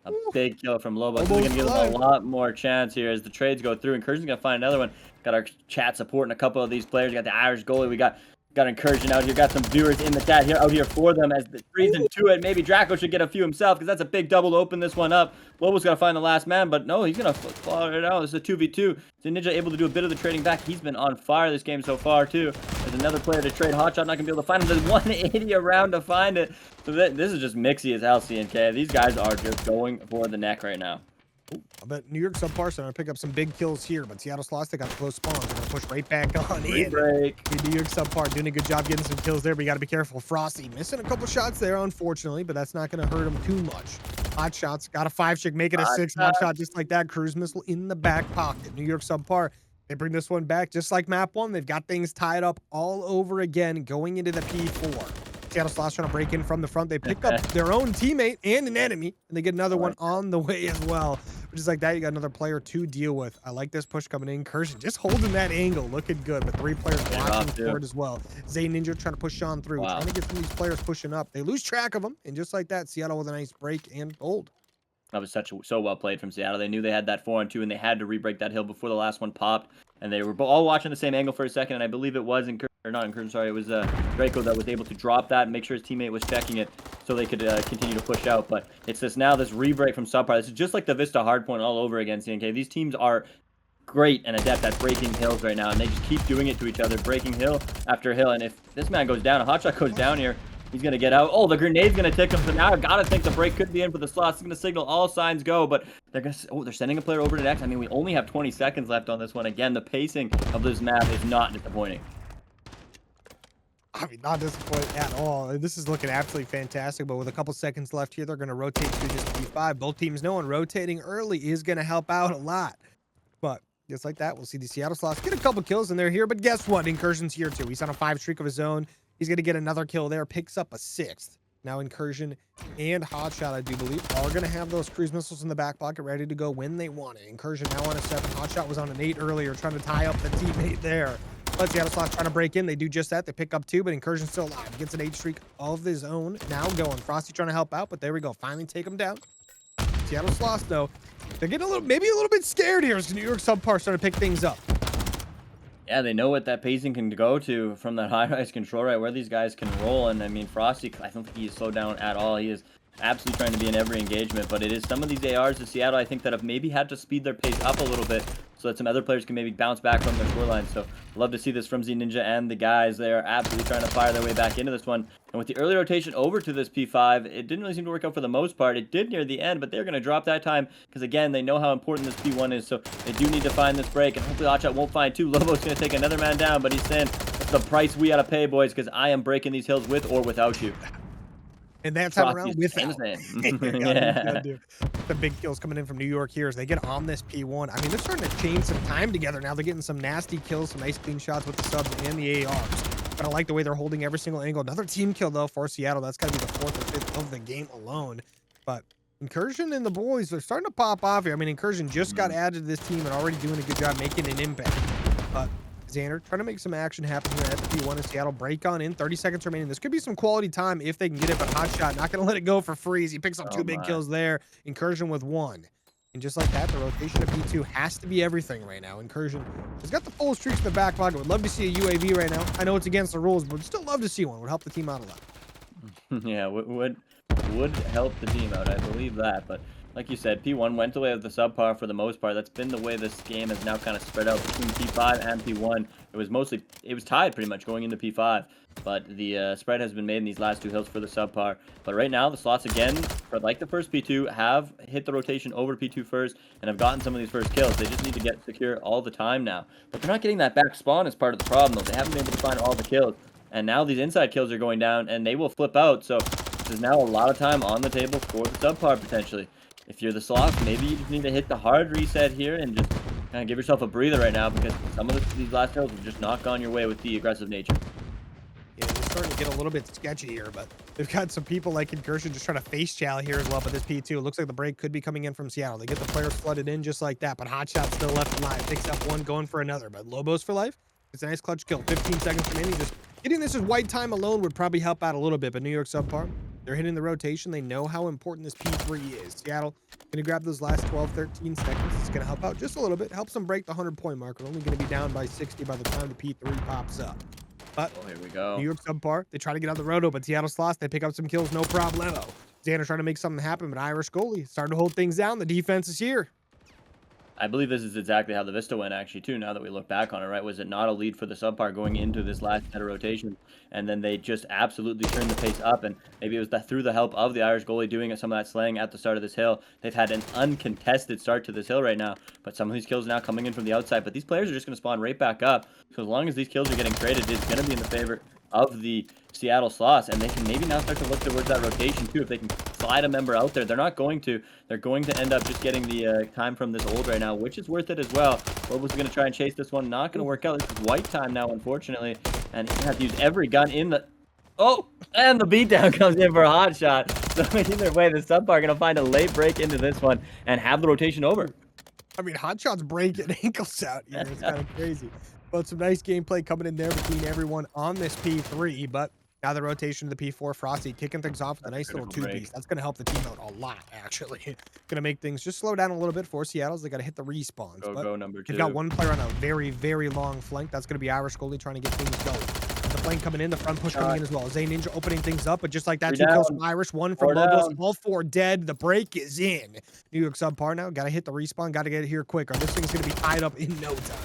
A big kill from Lobo. This is going to give them a lot more chance here as the trades go through. Incursion's going to find another one. Got our chat supporting a couple of these players. We got the Irish goalie. We got Incursion out here. Got some viewers in the chat here out here for them as the threes into it. Maybe Draco should get a few himself because that's a big double to open this one up. Lobo's got to find the last man, but no, he's going to fall it out. This is a 2v2. So Ninja able to do a bit of the trading back. He's been on fire this game so far, too. There's another player to trade. Hotshot not going to be able to find him. There's 180 around to find it. So this is just mixy as hell, CNK. These guys are just going for the neck right now. I bet New York SubPar are going to pick up some big kills here, but Seattle Sloths, they got close spawns. They're going to push right back on in. New York SubPar doing a good job getting some kills there, but you got to be careful. Frosty missing a couple shots there, unfortunately, but that's not going to hurt him too much. Hot shots, got a 5-chick, make it a 6. Hot shot just like that. Cruise missile in the back pocket. New York SubPar, they bring this one back just like map 1. They've got things tied up all over again going into the P4. Seattle Sloths trying to break in from the front. They pick up their own teammate and an enemy, and they get another one on the way as well. Just like that, you got another player to deal with. I like this push coming in. Incursion just holding that angle, looking good, but 3 players watching for it as well. Zay Ninja trying to push on through, trying to get some of these players pushing up. They lose track of them, and just like that, Seattle with a nice break and hold. That was so well played from Seattle. They knew they had that 4-on-2, and they had to re-break that hill before the last one popped. And they were all watching the same angle for a second, and I believe it was it was Draco that was able to drop that and make sure his teammate was checking it so they could continue to push out. But it's this re-break from SubPar. This is just like the Vista hardpoint all over again, CNK. These teams are great and adept at breaking hills right now, and they just keep doing it to each other, breaking hill after hill. And if this man goes down, a hotshot goes down here, he's going to get out. Oh, the grenade's going to tick him. So now I've got to think the break could be in for the Sloths. It's going to signal all signs go, but they're going to, they're sending a player over to next. I mean, we only have 20 seconds left on this one. Again, the pacing of this map is not disappointing. I mean, not disappointed at all. This is looking absolutely fantastic, but with a couple seconds left here, they're going to rotate through this P5. Both teams knowing rotating early is going to help out a lot. But just like that, we'll see the Seattle Sloths get a couple kills, and they're here. But guess what? Incursion's here, too. He's on a 5 streak of his own. He's going to get another kill there, picks up a 6th. Now Incursion and Hotshot, I do believe, are going to have those cruise missiles in the back pocket ready to go when they want it. Incursion now on a 7. Hotshot was on an 8 earlier, trying to tie up the teammate there. But Seattle Sloths trying to break in. They do just that. They pick up 2, but Incursion's still alive. Gets an 8 streak of his own. Now going. Frosty trying to help out, but there we go. Finally take him down. Seattle Sloths, though, They're getting maybe a little bit scared here as New York SubPar starting to pick things up. Yeah, they know what that pacing can go to from that high-rise control, right, where these guys can roll. And I mean, Frosty, I don't think he is slowed down at all. He is absolutely trying to be in every engagement, but it is some of these ARs of Seattle, I think, that have maybe had to speed their pace up a little bit so that some other players can maybe bounce back from their scoreline. So love to see this from Z Ninja and the guys. They are absolutely trying to fire their way back into this one. And with the early rotation over to this P5, it didn't really seem to work out for the most part. It did near the end, but they're going to drop that time because, again, they know how important this P1 is. So they do need to find this break, and hopefully Hotshot won't find two. Lobo's going to take another man down, but he's saying, "That's the price we got to pay, boys, because I am breaking these hills with or without you." And that time around with yeah. The big kills coming in from New York here as they get on this P1. I mean, they're starting to chain some time together now. They're getting some nasty kills, some nice clean shots with the subs and the ARs. But I like the way they're holding every single angle. Another team kill, though, for Seattle. That's got to be the 4th or 5th of the game alone. But Incursion and the boys, they're starting to pop off here. I mean, Incursion just got added to this team and already doing a good job making an impact. But Xander trying to make some action happen here at the P1 in Seattle. Break on in, 30 seconds remaining. This could be some quality time if they can get it, but Hotshot not going to let it go for free. He picks up two big kills there. Incursion with 1. And just like that, the rotation of P2 has to be everything right now. Incursion has got the full streaks in the back pocket. Would love to see a UAV right now. I know it's against the rules, but would still love to see one. Would help the team out a lot. Yeah, would help the team out. I believe that, but like you said, P1 went away with the subpar for the most part. That's been the way this game has now kind of spread out between P5 and P1. It was tied pretty much going into P5, but the spread has been made in these last two hills for the subpar. But right now, the Sloths again, for like the first P2, have hit the rotation over P2 first and have gotten some of these first kills. They just need to get secure all the time now. But they're not getting that back spawn as part of the problem, though. They haven't been able to find all the kills. And now these inside kills are going down, and they will flip out. So this is now a lot of time on the table for the subpar, potentially. If you're the Sloth, maybe you just need to hit the hard reset here and just kind of give yourself a breather right now, because some of these last hills have just not gone your way with the aggressive nature. Yeah, they're starting to get a little bit sketchy here, but they've got some people like Incursion just trying to face chow here as well. But this P2, it looks like the break could be coming in from Seattle. They get the players flooded in just like that, but Hotshot's still left alive. Picks up one, going for another. But Lobos for life. It's a nice clutch kill. 15 seconds remaining. Just getting this as white time alone would probably help out a little bit, but New York SubPar, they're hitting the rotation. They know how important this P3 is. Seattle going to grab those last 12, 13 seconds. It's going to help out just a little bit. Helps them break the 100-point mark. They're only going to be down by 60 by the time the P3 pops up. But here we go. New York SubPar, they try to get on the roto, but Seattle Sloths, they pick up some kills, no problemo. Xander trying to make something happen, but Irish goalie starting to hold things down. The defense is here. I believe this is exactly how the Vista went, actually, too, now that we look back on it, right? Was it not a lead for the subpar going into this last set of rotation? And then they just absolutely turned the pace up, and maybe it was through the help of the Irish goalie doing some of that slaying at the start of this hill. They've had an uncontested start to this hill right now, but some of these kills now coming in from the outside. But these players are just going to spawn right back up. So as long as these kills are getting traded, it's going to be in the favor of the Seattle Sloths, and they can maybe now start to look towards that rotation too. If they can slide a member out there, they're not going to. They're going to end up just getting the time from this ult right now, which is worth it as well. Lobos is going to try and chase this one. Not going to work out. This is white time now, unfortunately, and he's going to have to use every gun in the... Oh, and the beatdown comes in for a hot shot. So either way, the subpar are going to find a late break into this one and have the rotation over. I mean, Hotshot's breaking ankles out here. It's kind of crazy. But some nice gameplay coming in there between everyone on this P3. But now the rotation to the P4, Frosty kicking things off with a nice little two-piece. That's going to help the team out a lot, actually. Going to make things just slow down a little bit for Seattle's. They got to hit the respawns. Go number 2. They've got one player on a very, very long flank. That's going to be Irish goalie trying to get things going. The flank coming in, the front push coming in as well. Zay Ninja opening things up, but just like that, 2 kills from Irish, 1 from Lobos. All 4 dead. The break is in. New York SubPar now. Got to hit the respawn. Got to get it here quick, or this thing's going to be tied up in no time.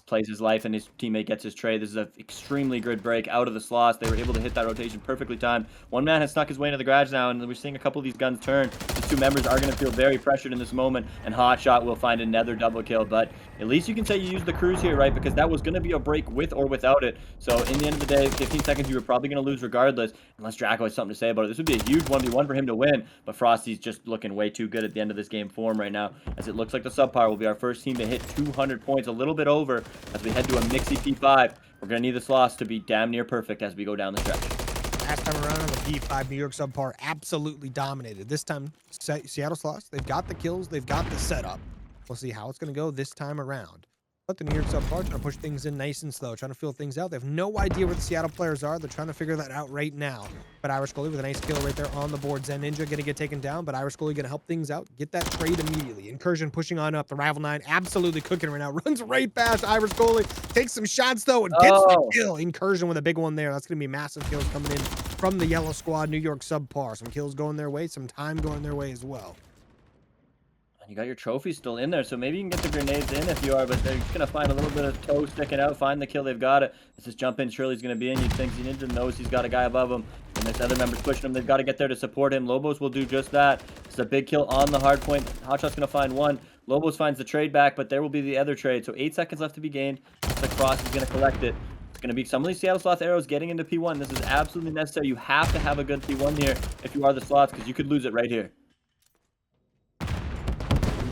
Plays his life and his teammate gets his trade. This is an extremely good break out of the Sloths. They were able to hit that rotation perfectly timed. One man has snuck his way into the garage now, and we're seeing a couple of these guns turn. These 2 members are going to feel very pressured in this moment, and Hotshot will find another double kill. But at least you can say you used the cruise here, right? Because that was going to be a break with or without it. So in the end of the day, 15 seconds, you were probably going to lose regardless, unless Draco has something to say about it. This would be a huge 1v1 for him to win, but Frosty's just looking way too good at the end of this game form right now, as it looks like the subpar will be our first team to hit 200 points, a little bit over, as we head to a MWIII P5. We're going to need the Sloths to be damn near perfect as we go down the stretch. Last time around on the P5, New York SubPar absolutely dominated. This time, Seattle Sloths, they've got the kills, they've got the setup. We'll see how it's going to go this time around. But the New York SubPar trying to push things in nice and slow, trying to feel things out. They have no idea where the Seattle players are. They're trying to figure that out right now. But Irish Goalie with a nice kill right there on the board. Zen Ninja going to get taken down, but Irish Goalie going to help things out. Get that trade immediately. Incursion pushing on up. The Rival 9 absolutely cooking right now. Runs right past Irish Goalie. Takes some shots, though, and gets the kill. Incursion with a big one there. That's going to be massive kills coming in from the yellow squad, New York SubPar. Some kills going their way, some time going their way as well. And you got your trophy still in there, so maybe you can get the grenades in if you are, but they're just going to find a little bit of toe sticking out, find the kill, they've got it. This is jump in, Shirley's going to be in. You think Ninja knows he's got a guy above him, and this other member's pushing him. They've got to get there to support him. Lobos will do just that. It's a big kill on the hard point. Hotshot's going to find one. Lobos finds the trade back, but there will be the other trade. So 8 seconds left to be gained. Looks like Frost is going to collect it. It's going to be some of these Seattle Sloth arrows getting into P1. This is absolutely necessary. You have to have a good P1 here if you are the Sloths, because you could lose it right here.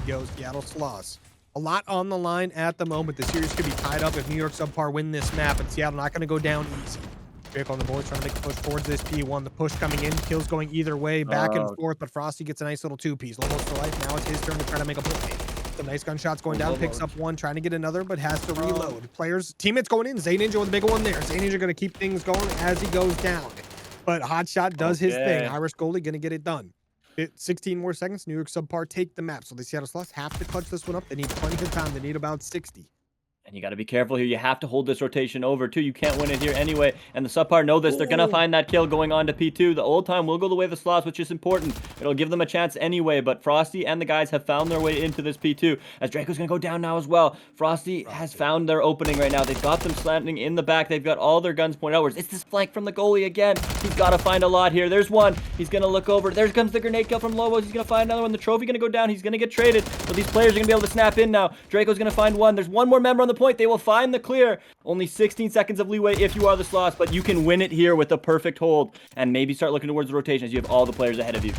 Goes Seattle Sloths. A lot on the line at the moment. The series could be tied up if New York SubPar win this map, and Seattle not going to go down easy. Drake on the board trying to make a push towards this P1. The push coming in, kills going either way, back and forth, but Frosty gets a nice little two-piece. Almost for life. Now it's his turn to try to make a play. Some nice gunshots going down, picks up one, trying to get another, but has to reload. Teammates going in. Zay Ninja with a big one there. Zay Ninja going to keep things going as he goes down. But Hotshot does his thing. Irish Goalie going to get it done. 16 more seconds. New York SubPar take the map. So the Seattle Sloths have to clutch this one up. They need plenty of time. They need about 60. And you got to be careful here. You have to hold this rotation over, too. You can't win it here anyway. And the SubPar know this. They're going to find that kill going on to P2. The old time will go the way of the Sloths, which is important. It'll give them a chance anyway. But Frosty and the guys have found their way into this P2. As Draco's going to go down now as well. Frosty has found their opening right now. They've got them slanting in the back. They've got all their guns pointed outwards. It's this flank from the goalie again. He's got to find a lot here. There's one. He's going to look over. There comes the grenade kill from Lobos. He's going to find another one. The trophy going to go down. He's going to get traded. But these players are going to be able to snap in now. Draco's going to find one. There's one more member on the point. They will find the clear. Only 16 seconds of leeway if you are the Sloths, but you can win it here with a perfect hold and maybe start looking towards the rotation as you have all the players ahead of you.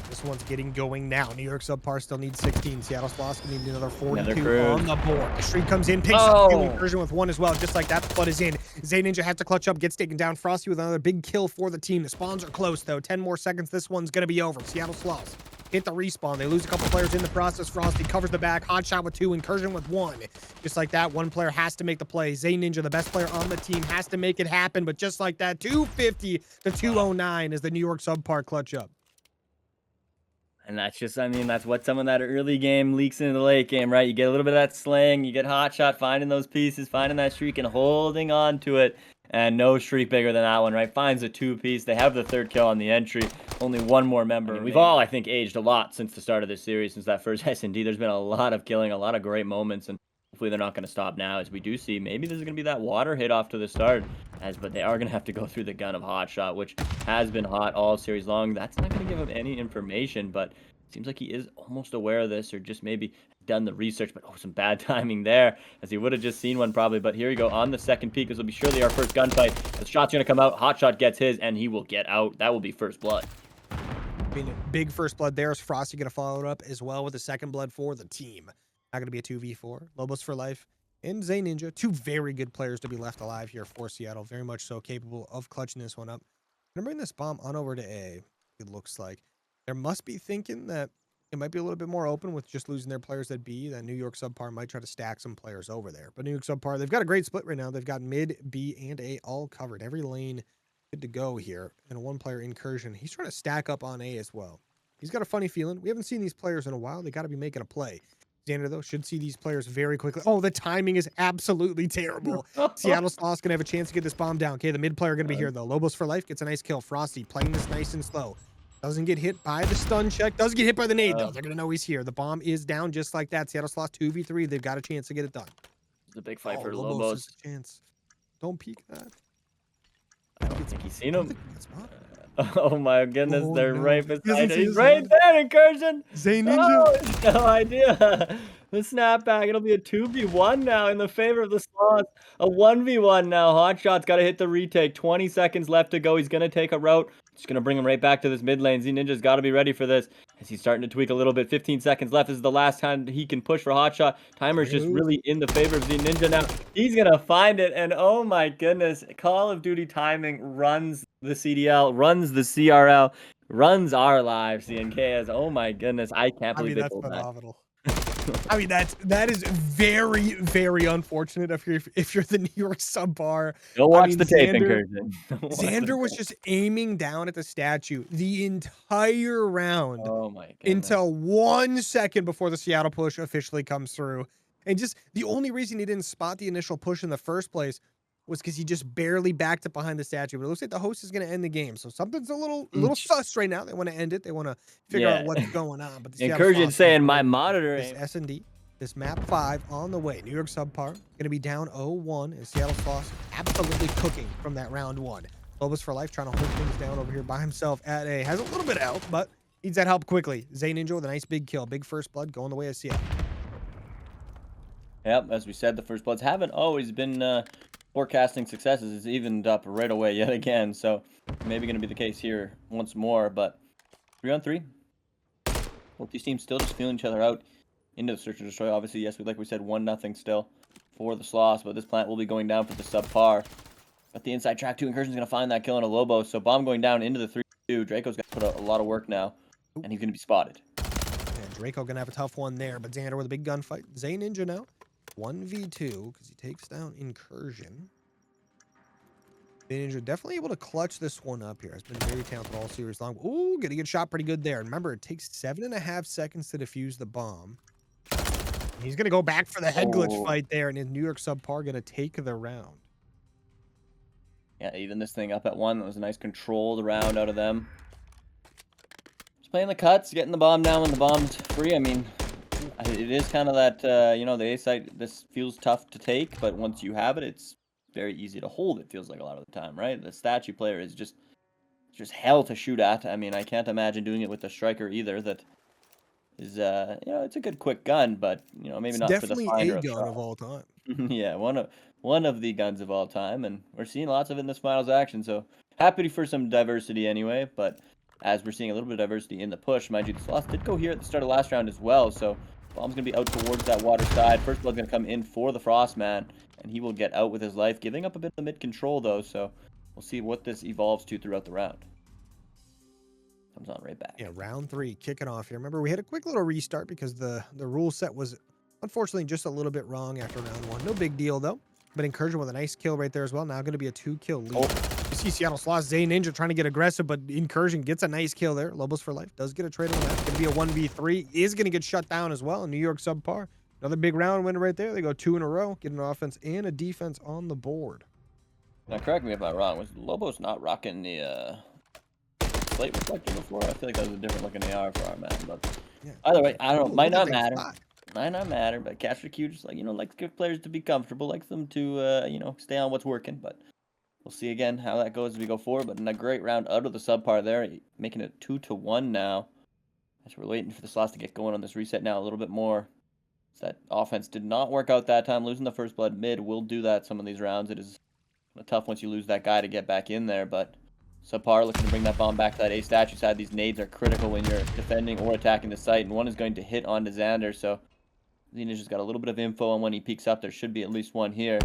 This one's getting going now. New York SubPar still needs 16. Seattle Sloths need another 42 on the board. The streak comes in, picks up Incursion with one as well. Just like that, the flood is in. Zay Ninja has to clutch up, gets taken down. Frosty with another big kill for the team. The spawns are close, though. 10 more seconds. This one's going to be over. Seattle Sloths hit the respawn. They lose a couple players in the process. Frosty covers the back. Hotshot with 2. Incursion with 1. Just like that, one player has to make the play. Zay Ninja, the best player on the team, has to make it happen. But just like that, 250 to 209 is the New York SubPar clutch up. And that's just, I mean, that's what some of that early game leaks into the late game, right? You get a little bit of that slang, you get Hotshot finding those pieces, finding that streak and holding on to it. And no streak bigger than that one, right? Finds a 2-piece. They have the 3rd kill on the entry. Only one more member. I mean, we've all, I think, aged a lot since the start of this series, since that first S&D. There's been a lot of killing, a lot of great moments, and hopefully they're not going to stop now, as we do see maybe this is going to be that water hit off to the start, but they are going to have to go through the gun of Hotshot, which has been hot all series long. That's not going to give him any information, but seems like he is almost aware of this, or just maybe done the research, but some bad timing there, as he would have just seen one probably. But here we go on the second peak. This will be surely our first gunfight. The shot's going to come out. Hotshot gets his, and he will get out. That will be first blood. I mean, big first blood there. Is Frosty going to follow it up as well with a second blood for the team? Not going to be a 2v4. Lobos for life and Zay Ninja. 2 very good players to be left alive here for Seattle. Very much so capable of clutching this one up. I'm going to bring this bomb on over to A, it looks like. There must be thinking that it might be a little bit more open with just losing their players at B. That New York SubPar might try to stack some players over there. But New York SubPar, they've got a great split right now. They've got mid, B, and A all covered. Every lane good to go here. And a 1-player Incursion. He's trying to stack up on A as well. He's got a funny feeling. We haven't seen these players in a while. They got to be making a play. Xander, though, should see these players very quickly. Oh, the timing is absolutely terrible. Seattle Sloths going to have a chance to get this bomb down. Okay, the mid player going to be here, though. Lobos for life gets a nice kill. Frosty playing this nice and slow. Doesn't get hit by the stun check. Doesn't get hit by the nade, though. They're going to know he's here. The bomb is down just like that. Seattle Sloths 2v3. They've got a chance to get it done. It's a big fight for Lobos. Lobos. Has a chance. Don't peek that. I don't think he's seen him. Oh my goodness, they're right beside him. He's right there, Incursion! Zay Ninja! Oh, no idea. The snapback, it'll be a 2v1 now in the favor of the Sloths. A 1v1 now. Hotshot's got to hit the retake. 20 seconds left to go. He's going to take a route. Just going to bring him right back to this mid lane. Z Ninja's got to be ready for this, as he's starting to tweak a little bit. 15 seconds left. This is the last time he can push for Hotshot. Timer's just really in the favor of Z Ninja now. He's going to find it, and oh my goodness, Call of Duty timing runs the CDL, runs the CRL, runs our lives, CNK, as oh my goodness, I can't believe that's they pulled phenomenal. that. I mean, that is very, very unfortunate if you're the New York SubPar. Go I watch mean, the tape, Incursion. Watch the Xander was tape. just aiming down at the statue the entire round Oh my goodness. until 1 second before the Seattle push officially comes through. And just the only reason he didn't spot the initial push in the first place was because he just barely backed up behind the statue. But it looks like the host is going to end the game. So something's a little sus right now. They want to end it. They want to figure out Yeah. what's going on. But the Seattle Incursion Sloths can saying my go monitor this ain't. S&D, this map 5 on the way. New York SubPar going to be down 0-1, and Seattle Sloths absolutely cooking from that round 1. Lobos for life trying to hold things down over here by himself at A. Has a little bit of help, but needs that help quickly. Zay Ninja with a nice big kill. Big first blood going the way of Seattle. Yep, as we said, the first bloods haven't always been forecasting successes. It's evened up right away yet again, so maybe going to be the case here once more. But 3-on-3, both these teams still just feeling each other out into the search and destroy. Obviously, yes, like we said, 1-0 still for the Sloths, but this plant will be going down for the SubPar. But the inside track 2 Incursion's going to find that kill on a Lobo, so bomb going down into the 3-2. Draco's got to put a lot of work now, and he's going to be spotted. Yeah, Draco going to have a tough one there, but Xander with a big gunfight. Zay Ninja now 1v2 because he takes down Incursion. Zay Ninja definitely able to clutch this one up here. Has been very talented all series long. Ooh, getting a shot pretty good there. Remember, it takes 7.5 seconds to defuse the bomb. And he's going to go back for the head glitch fight there, and his New York SubPar going to take the round. Yeah, even this thing up at 1. That was a nice controlled round out of them. Just playing the cuts, getting the bomb down when the bomb's free. I mean, it is kind of that, you know, the A site, this feels tough to take, but once you have it, it's very easy to hold, it feels like a lot of the time, right? The statue player is just hell to shoot at. I mean, I can't imagine doing it with the striker either. That is, you know, it's a good quick gun, but, you know, maybe It's not for the definitely finder a of gun shot. of all time. Yeah, one of the guns of all time, and we're seeing lots of it in this finals action, so happy for some diversity anyway. But as we're seeing a little bit of diversity in the push, mind you, the Sloths did go here at the start of last round as well, so bomb's gonna be out towards that water side. First blood's gonna come in for the Frostman, and he will get out with his life, giving up a bit of the mid control though, so we'll see what this evolves to throughout the round. Comes on right back. Yeah, round 3 kicking off here. Remember, we had a quick little restart because the rule set was unfortunately just a little bit wrong after round 1. No big deal though. But Incursion with a nice kill right there as well. Now going to be a 2-kill lead. You see Seattle Sloths, Zay Ninja trying to get aggressive, but Incursion gets a nice kill there. Lobos for life does get a trade on that. Going to be a 1v3. Is going to get shut down as well. New York SubPar. Another big round winner right there. They go 2 in a row. Get an offense and a defense on the board. Now, correct me if I'm wrong. Was Lobos not rocking the slate reflector before? I feel like that was a different looking AR for our man. But Yeah. either way, I don't know. Ooh, Might look at not that matter. fly. Might not matter, but Caster Q just like, you know, likes give players to be comfortable, likes them to, you know, stay on what's working. But we'll see again how that goes as we go forward. But in a great round out of the SubPar there, making it 2-1 now. As we're waiting for the Sloths to get going on this reset now a little bit more. So that offense did not work out that time. Losing the first blood mid will do that some of these rounds. It is tough once you lose that guy to get back in there, but SubPar looking to bring that bomb back to that A statue side. These nades are critical when you're defending or attacking the site, and one is going to hit onto Xander, so Z-Ninja's got a little bit of info on when he peeks up. There should be at least one here.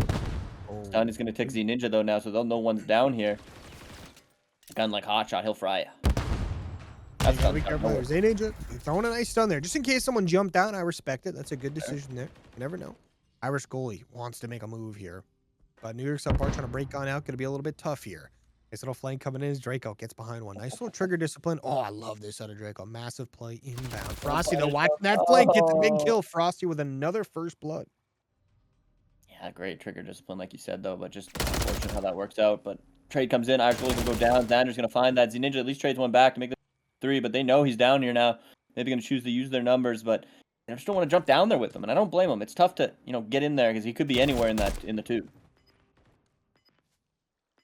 Stun is going to tick Z-Ninja, though, now, so they'll know one's down here. A gun like Hotshot, he'll fry you. That's Be careful there. Zay Ninja throwing a nice stun there. Just in case someone jumped out, I respect it. That's a good decision there. You never know. Irish goalie wants to make a move here. But New York SubPar trying to break on out. Going to be a little bit tough here. Nice little flank coming in as Draco gets behind one. Nice little trigger discipline. Oh, I love this out of Draco. Massive play inbound. Frosty, though, watching that flank. Gets a big kill. Frosty with another first blood. Yeah, great trigger discipline, like you said, though, but just unfortunate how that works out. But trade comes in. Irish goalie's going to go down. Xander's going to find that. Z-Ninja at least trades one back to make the 3, but they know he's down here now. Maybe going to choose to use their numbers, but I just don't want to jump down there with them, and I don't blame him. It's tough to, you know, get in there because he could be anywhere in the 2.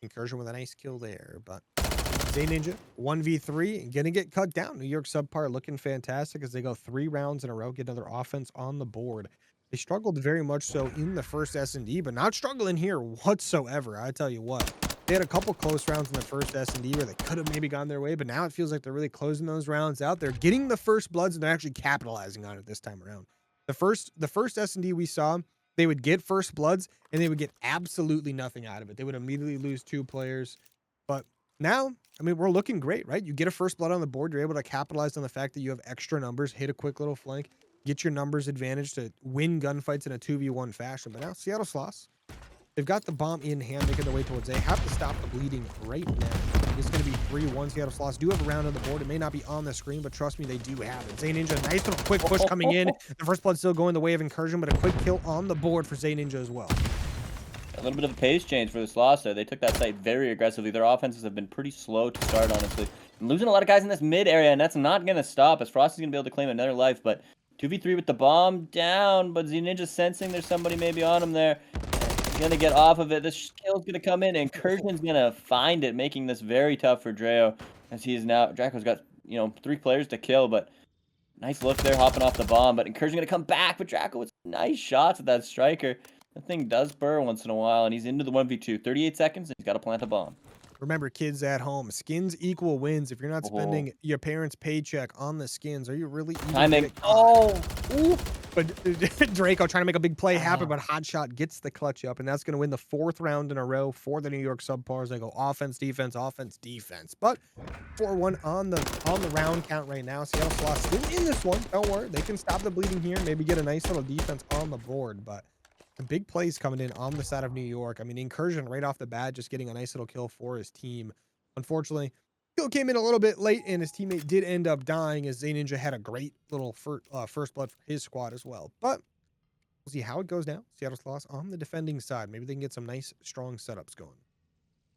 Incursion with a nice kill there, but Zay Ninja 1v3 gonna get cut down. New York SubPar looking fantastic as they go 3 rounds in a row, get another offense on the board. They struggled very much so in the first S&D, but not struggling here whatsoever. I tell you what, they had a couple close rounds in the first S&D where they could have maybe gone their way, but now it feels like they're really closing those rounds out. They're getting the first bloods and they're actually capitalizing on it this time around. The first S&D we saw, they would get first bloods and they would get absolutely nothing out of it. They would immediately lose 2 players. But now, I mean, we're looking great, right? You get a first blood on the board. You're able to capitalize on the fact that you have extra numbers, hit a quick little flank. get your numbers advantage to win gunfights in a 2v1 fashion. But now Seattle Sloths, they've got the bomb in hand, making their way towards A. Have to stop the bleeding right now. It's going to be 3-1. Seattle Sloths do have a round on the board. It may not be on the screen, but trust me, they do have it. Zay Ninja, nice little quick push coming in. The first blood still going the way of Incursion, but a quick kill on the board for Zay Ninja as well. A little bit of a pace change for the Sloths there. They took that site very aggressively. Their offenses have been pretty slow to start, honestly. And losing a lot of guys in this mid area, and that's not going to stop, as Frosty's going to be able to claim another life. But 2v3 with the bomb down, but Zay Ninja sensing there's somebody maybe on him there. Gonna get off of it. This kill's gonna come in, and Incursion's gonna find it, making this very tough for Dreo, as he is now. Draco's got, 3 players to kill, but nice look there, hopping off the bomb. But Incursion gonna come back, but Draco with nice shots at that striker. That thing does burr once in a while, and he's into the 1v2. 38 seconds, and he's got to plant a bomb. Remember, kids at home, skins equal wins. If you're not spending your parents' paycheck on the skins, are you really even timing? Oh, ooh. But Draco trying to make a big play happen, but Hotshot gets the clutch up, and that's going to win the 4th round in a row for the New York SubPars. They go offense, defense, offense, defense. But 4-1 on the round count right now. Seattle Sloths still in this one. Don't worry, they can stop the bleeding here. Maybe get a nice little defense on the board, but some big plays coming in on the side of New York. I mean, Incursion right off the bat, just getting a nice little kill for his team. Unfortunately, kill came in a little bit late, and his teammate did end up dying, as Zay Ninja had a great little first blood for his squad as well. But we'll see how it goes now. Seattle Sloths on the defending side. Maybe they can get some nice, strong setups going.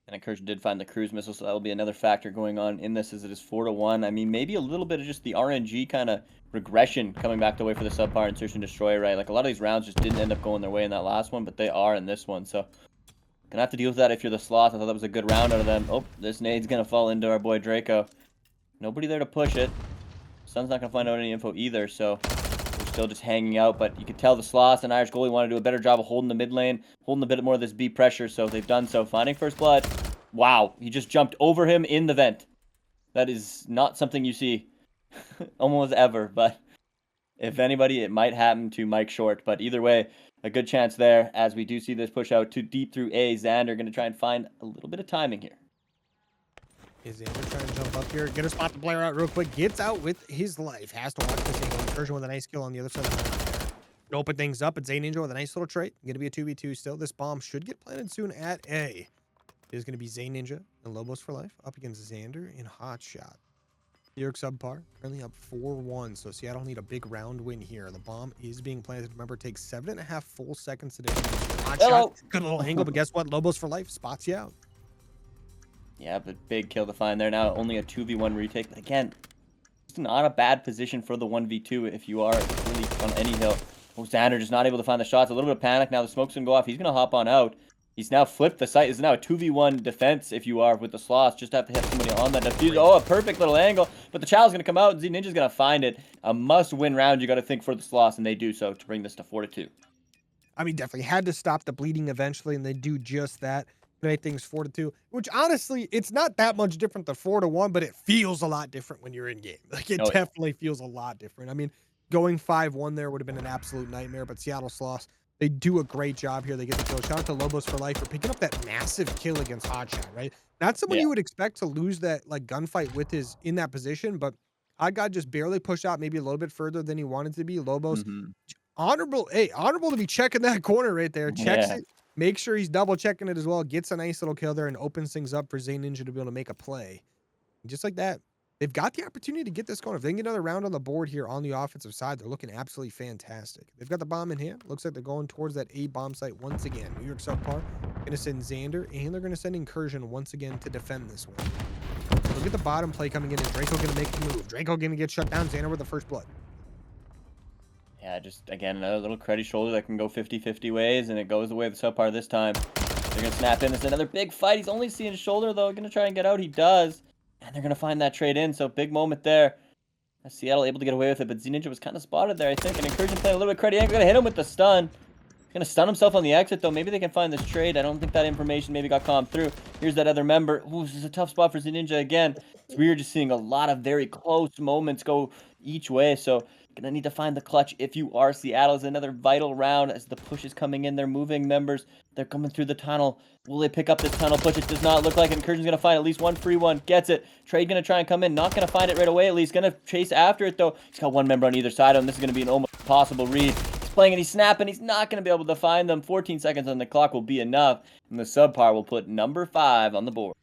And Incursion did find the cruise missile, so that'll be another factor going on in this, as it is 4-1. I mean, maybe a little bit of just the RNG kind of regression coming back the way for the SubPar and Search and Destroy, right? Like, a lot of these rounds just didn't end up going their way in that last one, but they are in this one. So, gonna have to deal with that if you're the Sloth. I thought that was a good round out of them. Oh, this nade's gonna fall into our boy Draco. Nobody there to push it. Sun's not gonna find out any info either, so we're still just hanging out. But you could tell the Sloths and Irish goalie want to do a better job of holding the mid lane, holding a bit more of this B pressure, so they've done so. Finding first blood. Wow, he just jumped over him in the vent. That is not something you see almost ever, but if anybody, it might happen to Mike Short. But either way, a good chance there, as we do see this push out too deep through A. Xander going to try and find a little bit of timing here. Is Xander trying to jump up here? Gonna spot the player out real quick. Gets out with his life. Has to watch this angle. Incursion with a nice kill on the other side of the map there. Open things up. It's Zay Ninja with a nice little trait. Gonna be a 2v2 still. This bomb should get planted soon at A. It is going to be Zay Ninja and Lobos for life up against Xander and Hotshot. New York SubPar currently up 4-1, so Seattle need a big round win here. The bomb is being planted. Remember, it takes 7.5 full seconds to defuse. Hotshot, good little angle, but guess what? Lobos for life spots you out. Yeah, but big kill to find there. Now only a 2v1 retake. But again, it's not a bad position for the 1v2 if you are really on any hill. Oh, Xander just not able to find the shots. A little bit of panic. Now the smoke's going to go off. He's going to hop on out. He's now flipped the site. It's now a 2v1 defense if you are with the Sloths. Just have to hit somebody on that defuse. Oh, a perfect little angle. But the child's going to come out. Zay Ninja's going to find it. A must-win round, you got to think, for the Sloths, and they do so to bring this to 4-2. I mean, definitely had to stop the bleeding eventually, and they do just that. Make things 4-2, which honestly, it's not that much different than 4-1, but it feels a lot different when you're in game. Like, it definitely feels a lot different. I mean, going 5-1 there would have been an absolute nightmare, but Seattle Sloths, they do a great job here. They get the kill. Shout out to Lobos for life for picking up that massive kill against Hotshot, right? Not someone you would expect to lose that like gunfight with his in that position, but Hotshot just barely pushed out maybe a little bit further than he wanted to be. Lobos, honorable to be checking that corner right there. Checks it, make sure he's double checking it as well. Gets a nice little kill there and opens things up for Zay Ninja to be able to make a play. And just like that, they've got the opportunity to get this going. If they can get another round on the board here on the offensive side, they're looking absolutely fantastic. They've got the bomb in hand. Looks like they're going towards that A bomb site once again. New York SubPar going to send Xander, and they're going to send Incursion once again to defend this one. Look at the bottom play coming in. Is Draco going to make the move? Draco going to get shut down. Xander with the first blood. Yeah, just, again, another little credit shoulder that can go 50-50 ways, and it goes the way of the SubPar this time. They're going to snap in. It's another big fight. He's only seeing his shoulder, though. Going to try and get out. He does. And they're going to find that trade in, so big moment there. Seattle able to get away with it, but Zay Ninja was kind of spotted there, I think. And Incursion playing a little bit credit. Going to hit him with the stun. Going to stun himself on the exit, though. Maybe they can find this trade. I don't think that information maybe got calmed through. Here's that other member. Ooh, this is a tough spot for Zay Ninja again. It's weird just seeing a lot of very close moments go each way. So Gonna need to find the clutch if you are Seattle. Is another vital round as the push is coming in. They're moving members. They're coming through the tunnel. Will they pick up this tunnel push? It does not look like it. Incursion's gonna find at least one free one. Gets it. Trade gonna try and come in. Not gonna find it right away at least. Gonna chase after it though. He's got one member on either side of him. This is gonna be an almost impossible read. He's playing and he's snapping. He's not gonna be able to find them. 14 seconds on the clock will be enough. And the SubPar will put number 5 on the board.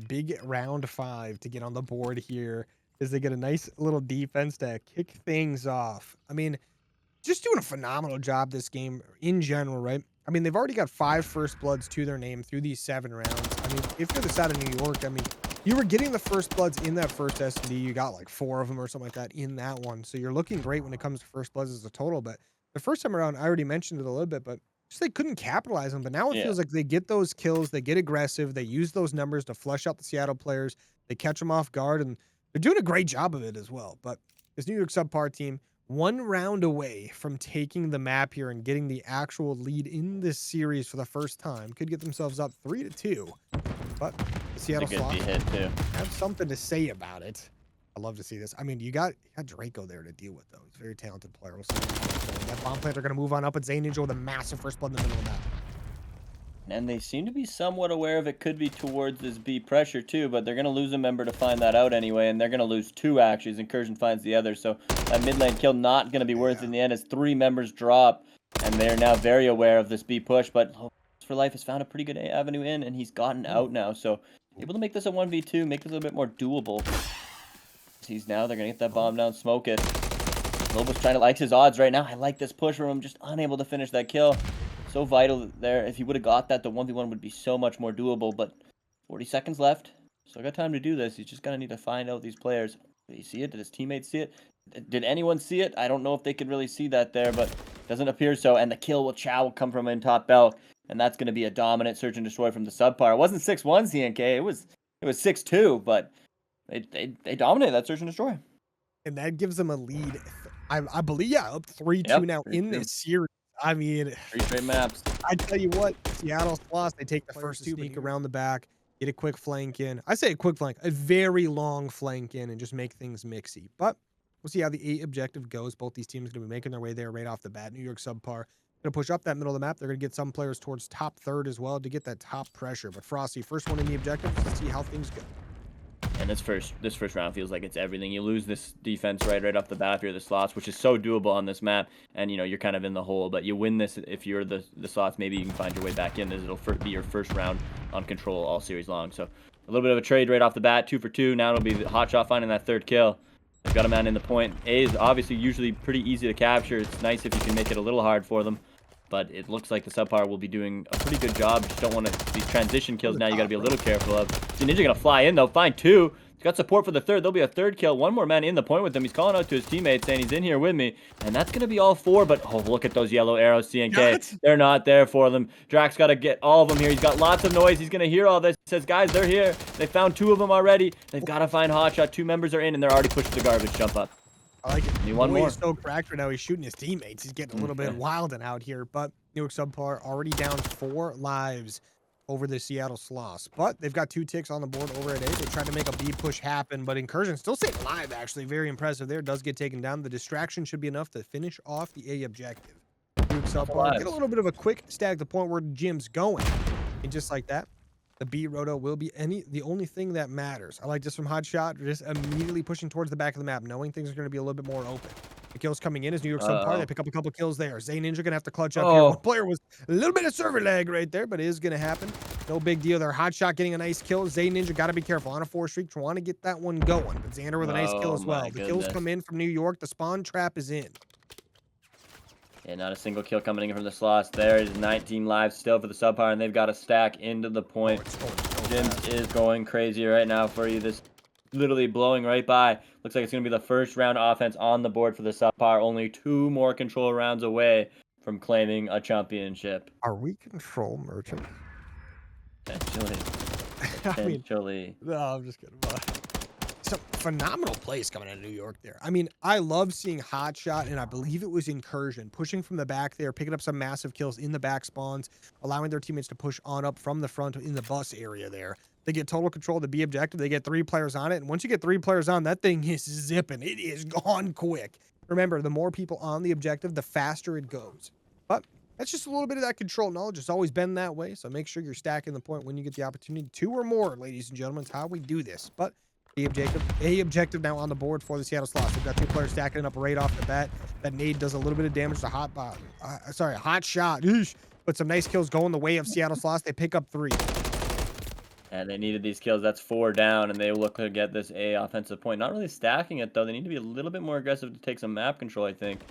Big round 5 to get on the board here as they get a nice little defense to kick things off. I mean, just doing a phenomenal job this game in general, right? I mean, they've already got 5 first bloods to their name through these 7 rounds. I mean, if you're the side of New York, I mean, you were getting the first bloods in that first S&D. You got like 4 of them or something like that in that one. So you're looking great when it comes to first bloods as a total. But the first time around, I already mentioned it a little bit, but just they couldn't capitalize on. But now it feels like they get those kills, they get aggressive, they use those numbers to flush out the Seattle players, they catch them off guard, and they're doing a great job of it as well. But this New York SubPar team, 1 round away from taking the map here and getting the actual lead in this series for the first time, could get themselves up 3-2. But the Seattle Sloths have something to say about it. I love to see this. I mean, you got Draco there to deal with, though. He's a very talented player. We'll see that bomb plant are going to move on up, and Ninja with a massive first blood in the middle of that. And they seem to be somewhat aware of it could be towards this B pressure too, but they're going to lose a member to find that out anyway, and they're going to lose 2 actually as Incursion finds the other. So that mid lane kill not going to be worth it in the end as 3 members drop, and they're now very aware of this B push, but for Life has found a pretty good avenue in, and he's gotten out now. So able to make this a 1v2, make this a little bit more doable. They're going to get that bomb down, smoke it. Lobo's trying to like his odds right now. I like this push from him, just unable to finish that kill. So vital there. If he would have got that, the 1v1 would be so much more doable, but 40 seconds left. Still got time to do this. He's just going to need to find out these players. Did he see it? Did his teammates see it? Did anyone see it? I don't know if they could really see that there, but doesn't appear so. And the kill with Chow will come from in top belt, and that's going to be a dominant search and destroy from the SubPar. It wasn't 6-1 CNK. It was 6-2, but they dominated that search and destroy. And that gives them a lead. I believe, up 3-2 now in this series. I mean, 3 straight maps. I tell you what, Seattle's lost. They take the first 2, sneak around the back, get a quick flank in. I say a quick flank, a very long flank in, and just make things mixy. But we'll see how the A objective goes. Both these teams are going to be making their way there right off the bat. New York SubPar going to push up that middle of the map. They're going to get some players towards top 3rd as well to get that top pressure. But Frosty, first one in the objective, let's see how things go. And this first round feels like it's everything. You lose this defense right off the bat if you're the Sloths, which is so doable on this map, and you're kind of in the hole. But you win this if you're the Sloths. Maybe you can find your way back in. This will be your first round on control all series long. So a little bit of a trade right off the bat, 2 for 2. Now it'll be the hot shot finding that 3rd kill. They've got a man in the point. A is obviously usually pretty easy to capture. It's nice if you can make it a little hard for them. But it looks like the SubPar will be doing a pretty good job. Just don't want to these transition kills now. You got to be a little careful of. See Ninja gonna fly in though. Find 2. He's got support for the 3rd. There'll be a 3rd kill. One more man in the point with him. He's calling out to his teammates saying he's in here with me. And that's going to be all 4. But, oh, look at those yellow arrows, CNK. They're not there for them. Drax got to get all of them here. He's got lots of noise. He's going to hear all this. He says, guys, they're here. They found 2 of them already. They've got to find Hotshot. 2 members are in, and they're already pushing the garbage. Jump up. I like it. Need one more. He's so cracked right now. He's shooting his teammates. He's getting a little bit wild and out here. But New York SubPar already down 4 lives over the Seattle Sloths. But they've got 2 ticks on the board over at A. They tried to make a B push happen, but Incursion still staying alive, actually. Very impressive there. Does get taken down. The distraction should be enough to finish off the A objective. New York SubPar get a little bit of a quick stag to the point where Jim's going. And just like that, the B roto will be the only thing that matters. I like this from Hotshot, just immediately pushing towards the back of the map, knowing things are going to be a little bit more open. The kills coming in as New York SubPar. They pick up a couple kills there. Ninja going to have to clutch up here. One player was a little bit of server lag right there, but it is going to happen. No big deal there. Hotshot getting a nice kill. Ninja got to be careful. On a 4 streak, trying to get that one going. But Xander with a nice kill as well. The kills come in from New York. The spawn trap is in. Yeah, not a single kill coming in from the Sloths. There is 19 lives still for the SubPar, and they've got a stack into the point. Jims is going crazy right now for you. This literally blowing right by. Looks like it's going to be the first round offense on the board for the SubPar. Only 2 more control rounds away from claiming a championship. Are we control merchants? Potentially. No, I'm just kidding. Some phenomenal plays coming out of New York there. I mean, I love seeing Hotshot, and I believe it was Incursion, pushing from the back there, picking up some massive kills in the back spawns, allowing their teammates to push on up from the front in the bus area there. They get total control of the B objective. They get 3 players on it. And once you get 3 players on, that thing is zipping. It is gone quick. Remember, the more people on the objective, the faster it goes. But that's just a little bit of that control knowledge. It's always been that way. So make sure you're stacking the point when you get the opportunity. 2 or more, ladies and gentlemen, is how we do this. But A objective now on the board for the Seattle Sloths. We've got 2 players stacking it up right off the bat. That nade does a little bit of damage to hot shot. Eesh. But some nice kills going the way of Seattle Sloths. They pick up 3. And they needed these kills. That's 4 down, and they look to get this A offensive point. Not really stacking it, though. They need to be a little bit more aggressive to take some map control, I think.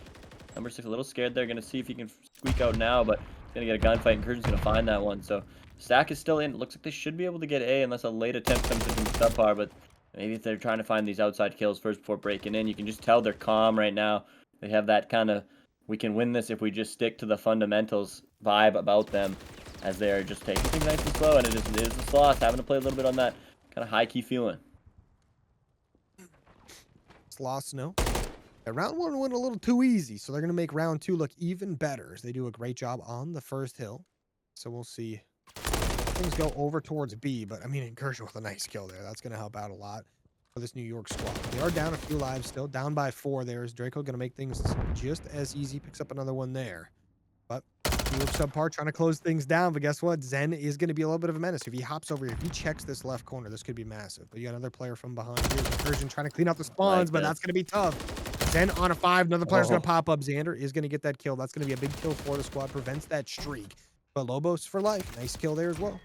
Number 6 a little scared there. Going to see if he can squeak out now, but he's going to get a gunfight. Incursion's going to find that one. So stack is still in. It looks like they should be able to get A unless a late attempt comes in from SubPar, but maybe if they're trying to find these outside kills first before breaking in, you can just tell they're calm right now. They have that kind of, we can win this if we just stick to the fundamentals vibe about them, as they're just taking things nice and slow, and it is the Sloths having to play a little bit on that kind of high-key feeling. Sloths know. Yeah, round 1 went a little too easy, so they're going to make round 2 look even better as they do a great job on the first hill. So we'll see. Things go over towards B, but I mean, Incursion with a nice kill there. That's going to help out a lot for this New York squad. They are down a few lives still, down by 4 there. Is Draco going to make things just as easy? Picks up another one there. But York SubPar trying to close things down, but guess what? Zen is going to be a little bit of a menace. If he hops over here, if he checks this left corner, this could be massive. But you got another player from behind here. Incursion trying to clean out the spawns, but that's going to be tough. Zen on a 5. Another player's going to pop up. Xander is going to get that kill. That's going to be a big kill for the squad. Prevents that streak. But Lobos for life. Nice kill there as well.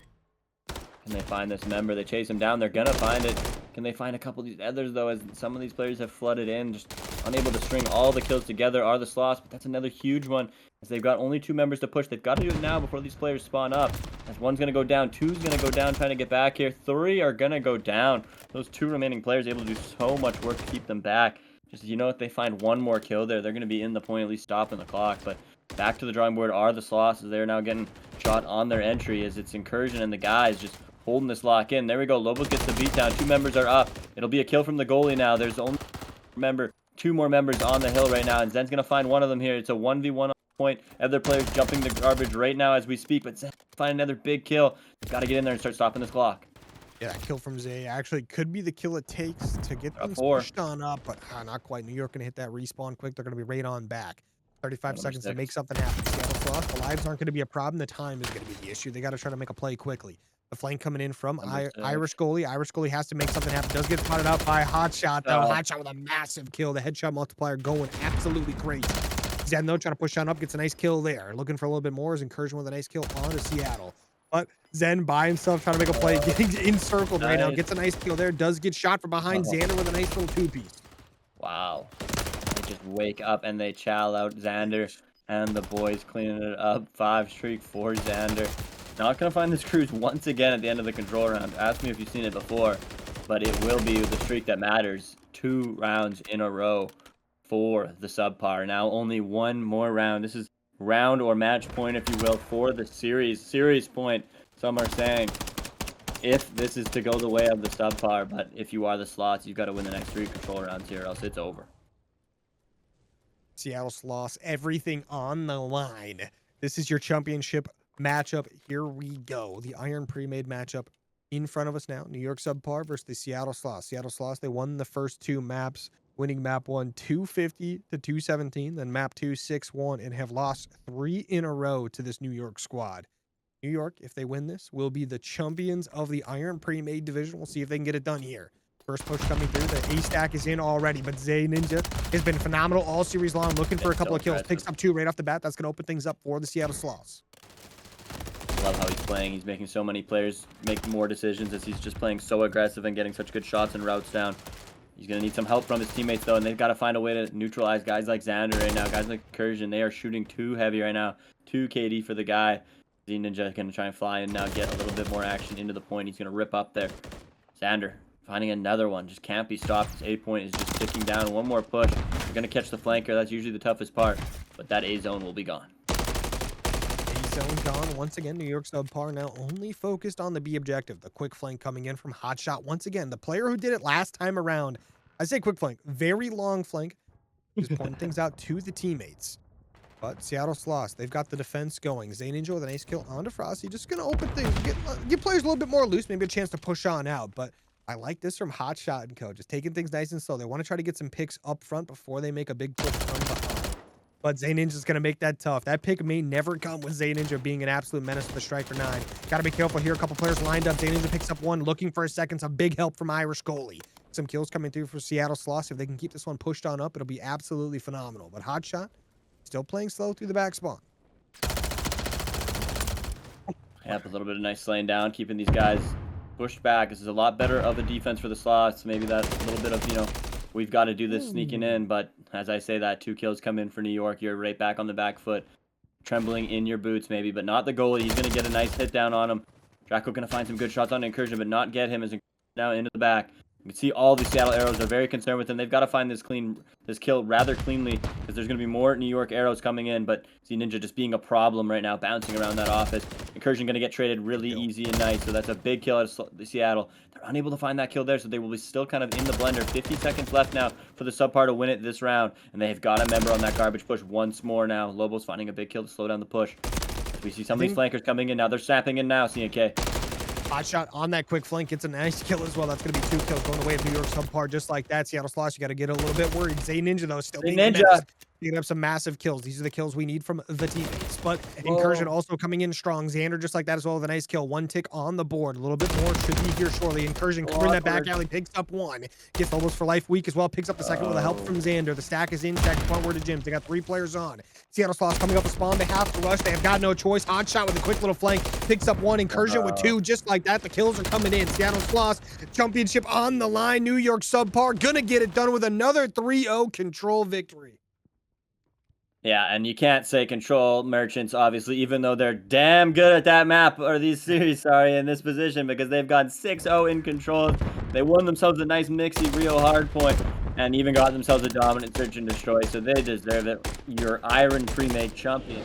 Can they find this member? They chase him down. They're going to find it. Can they find a couple of these others, though, as some of these players have flooded in, just unable to string all the kills together are the Sloths, but that's another huge one, as they've got only 2 members to push. They've got to do it now before these players spawn up, as 1's going to go down, 2's going to go down trying to get back here, 3 are going to go down. Those 2 remaining players able to do so much work to keep them back. Just, you know, if they find 1 more kill there, they're going to be in the point, at least stopping the clock. But back to the drawing board are the Sloths, as they're now getting shot on their entry, as it's Incursion and the guys just holding this lock in. There we go. Lobos gets the beat down. 2 members are up. It'll be a kill from the goalie now. There's only 2 more members on the hill right now, and Zen's gonna find one of them here. It's a 1v1 on the point. Other players jumping the garbage right now as we speak, but Zen find another big kill. They've got to get in there and start stopping this clock. Yeah, that kill from Zay actually could be the kill it takes to get things pushed on up, but not quite. New York gonna hit that respawn quick. They're gonna be right on back. 35 seconds to make something happen. Seattle Sloths, the lives aren't gonna be a problem. The time is gonna be the issue. They got to try to make a play quickly. The flank coming in from Irish goalie. Irish goalie has to make something happen. Does get spotted out by Hotshot, though. Hotshot with a massive kill. The headshot multiplier going absolutely crazy. Zen, though, trying to push on up. Gets a nice kill there. Looking for a little bit more. Is Incursion with a nice kill on to Seattle. But Zen by himself trying to make a play. Getting encircled right now. Gets a nice kill there. Does get shot from behind. Xander with a nice little 2-piece. Wow. They just wake up and they chow out Xander. And the boys cleaning it up. 5 streak for Xander. Not going to find this cruise once again at the end of the control round. Ask me if you've seen it before, but it will be the streak that matters. 2 rounds in a row for the SubPar. Now only 1 more round. This is round or match point, if you will, for the series point. Some are saying if this is to go the way of the SubPar, but if you are the Sloths, you've got to win the next 3 control rounds here, else it's over. Seattle Sloths, everything on the line. This is your championship matchup. Here we go. The Iron pre-made matchup in front of us now. New York SubPar versus the Seattle Sloths. Seattle Sloths, they won the first 2 maps, winning map 1 250 to 217, then map 2 6-1, and have lost 3 in a row to this New York squad. New York, if they win this, will be the champions of the Iron pre-made division. We'll see if they can get it done here. First push coming through. The A stack is in already, but Zay Ninja has been phenomenal all series long, looking for a couple of kills. Picks up 2 right off the bat. That's going to open things up for the Seattle Sloths. Love how he's playing. He's making so many players make more decisions, as he's just playing so aggressive and getting such good shots and routes down. He's going to need some help from his teammates, though, and they've got to find a way to neutralize guys like Xander right now. Guys like Incursion, they are shooting too heavy right now. 2 KD for the guy. Z Ninja is going to try and fly and now get a little bit more action into the point. He's going to rip up there. Xander finding another one. Just can't be stopped. His A point is just ticking down. 1 more push. They're going to catch the flanker. That's usually the toughest part, but that A zone will be gone. Zone gone. Once again, New York SubPar now only focused on the B objective. The quick flank coming in from Hotshot. Once again, the player who did it last time around. I say quick flank. Very long flank. Just pointing things out to the teammates. But Seattle Sloths, they've got the defense going. Zay Ninja with an ace kill onto Frosty. Just going to open things. Get players a little bit more loose. Maybe a chance to push on out. But I like this from Hotshot and Co. Just taking things nice and slow. They want to try to get some picks up front before they make a big push from behind. But Zay Ninja's going to make that tough. That pick may never come with Zay Ninja being an absolute menace to the striker 9. Got to be careful here. A couple players lined up. Zay Ninja picks up one, looking for a second. Some big help from Irish goalie. Some kills coming through for Seattle Sloths. If they can keep this one pushed on up, it'll be absolutely phenomenal. But Hotshot, still playing slow through the back spawn. Yep, a little bit of nice slaying down, keeping these guys pushed back. This is a lot better of a defense for the Sloths. Maybe that's a little bit of, we've got to do this sneaking in. But as I say that, 2 kills come in for New York. You're right back on the back foot, trembling in your boots maybe, but not the goalie. He's going to get a nice hit down on him. Draco going to find some good shots on Incursion, but not get him as now into the back. You can see all the Seattle arrows are very concerned with him. They've got to find this kill rather cleanly because there's going to be more New York arrows coming in. But see Ninja just being a problem right now, bouncing around that office. Incursion going to get traded really easy and nice. So that's a big kill out of Seattle. They're unable to find that kill there, so they will be still kind of in the blender. 50 seconds left now for the SubPar to win it this round. And they've got a member on that garbage push once more now. Lobo's finding a big kill to slow down the push. We see some of these flankers coming in now. They're snapping in now, CNK. Hotshot on that quick flank gets a nice kill as well. That's going to be 2 kills going away of New York SubPar just like that. Seattle Sloths, you got to get a little bit worried. Zay Ninja, though, still being Ninja. You can have some massive kills. These are the kills we need from the teammates. But Incursion also coming in strong. Xander just like that as well with a nice kill. 1 tick on the board. A little bit more should be here shortly. Incursion covering that back alley. Picks up 1. Gets almost for life weak as well. Picks up the second with the help from Xander. The stack is in. Check point word to Jim. They got 3 players on. Seattle Sloths coming up a spawn. They have to rush. They have got no choice. Hotshot with a quick little flank. Picks up 1. Incursion with 2. Just like that. The kills are coming in. Seattle Sloths championship on the line. New York SubPar gonna get it done with another 3-0 control victory. Yeah, and you can't say control merchants, obviously, even though they're damn good at that map, or these series, sorry, in this position, because they've gone 6-0 in control. They won themselves a nice mixy Rio hardpoint, and even got themselves a dominant search and destroy, so they deserve it. Your Iron pre-made champion.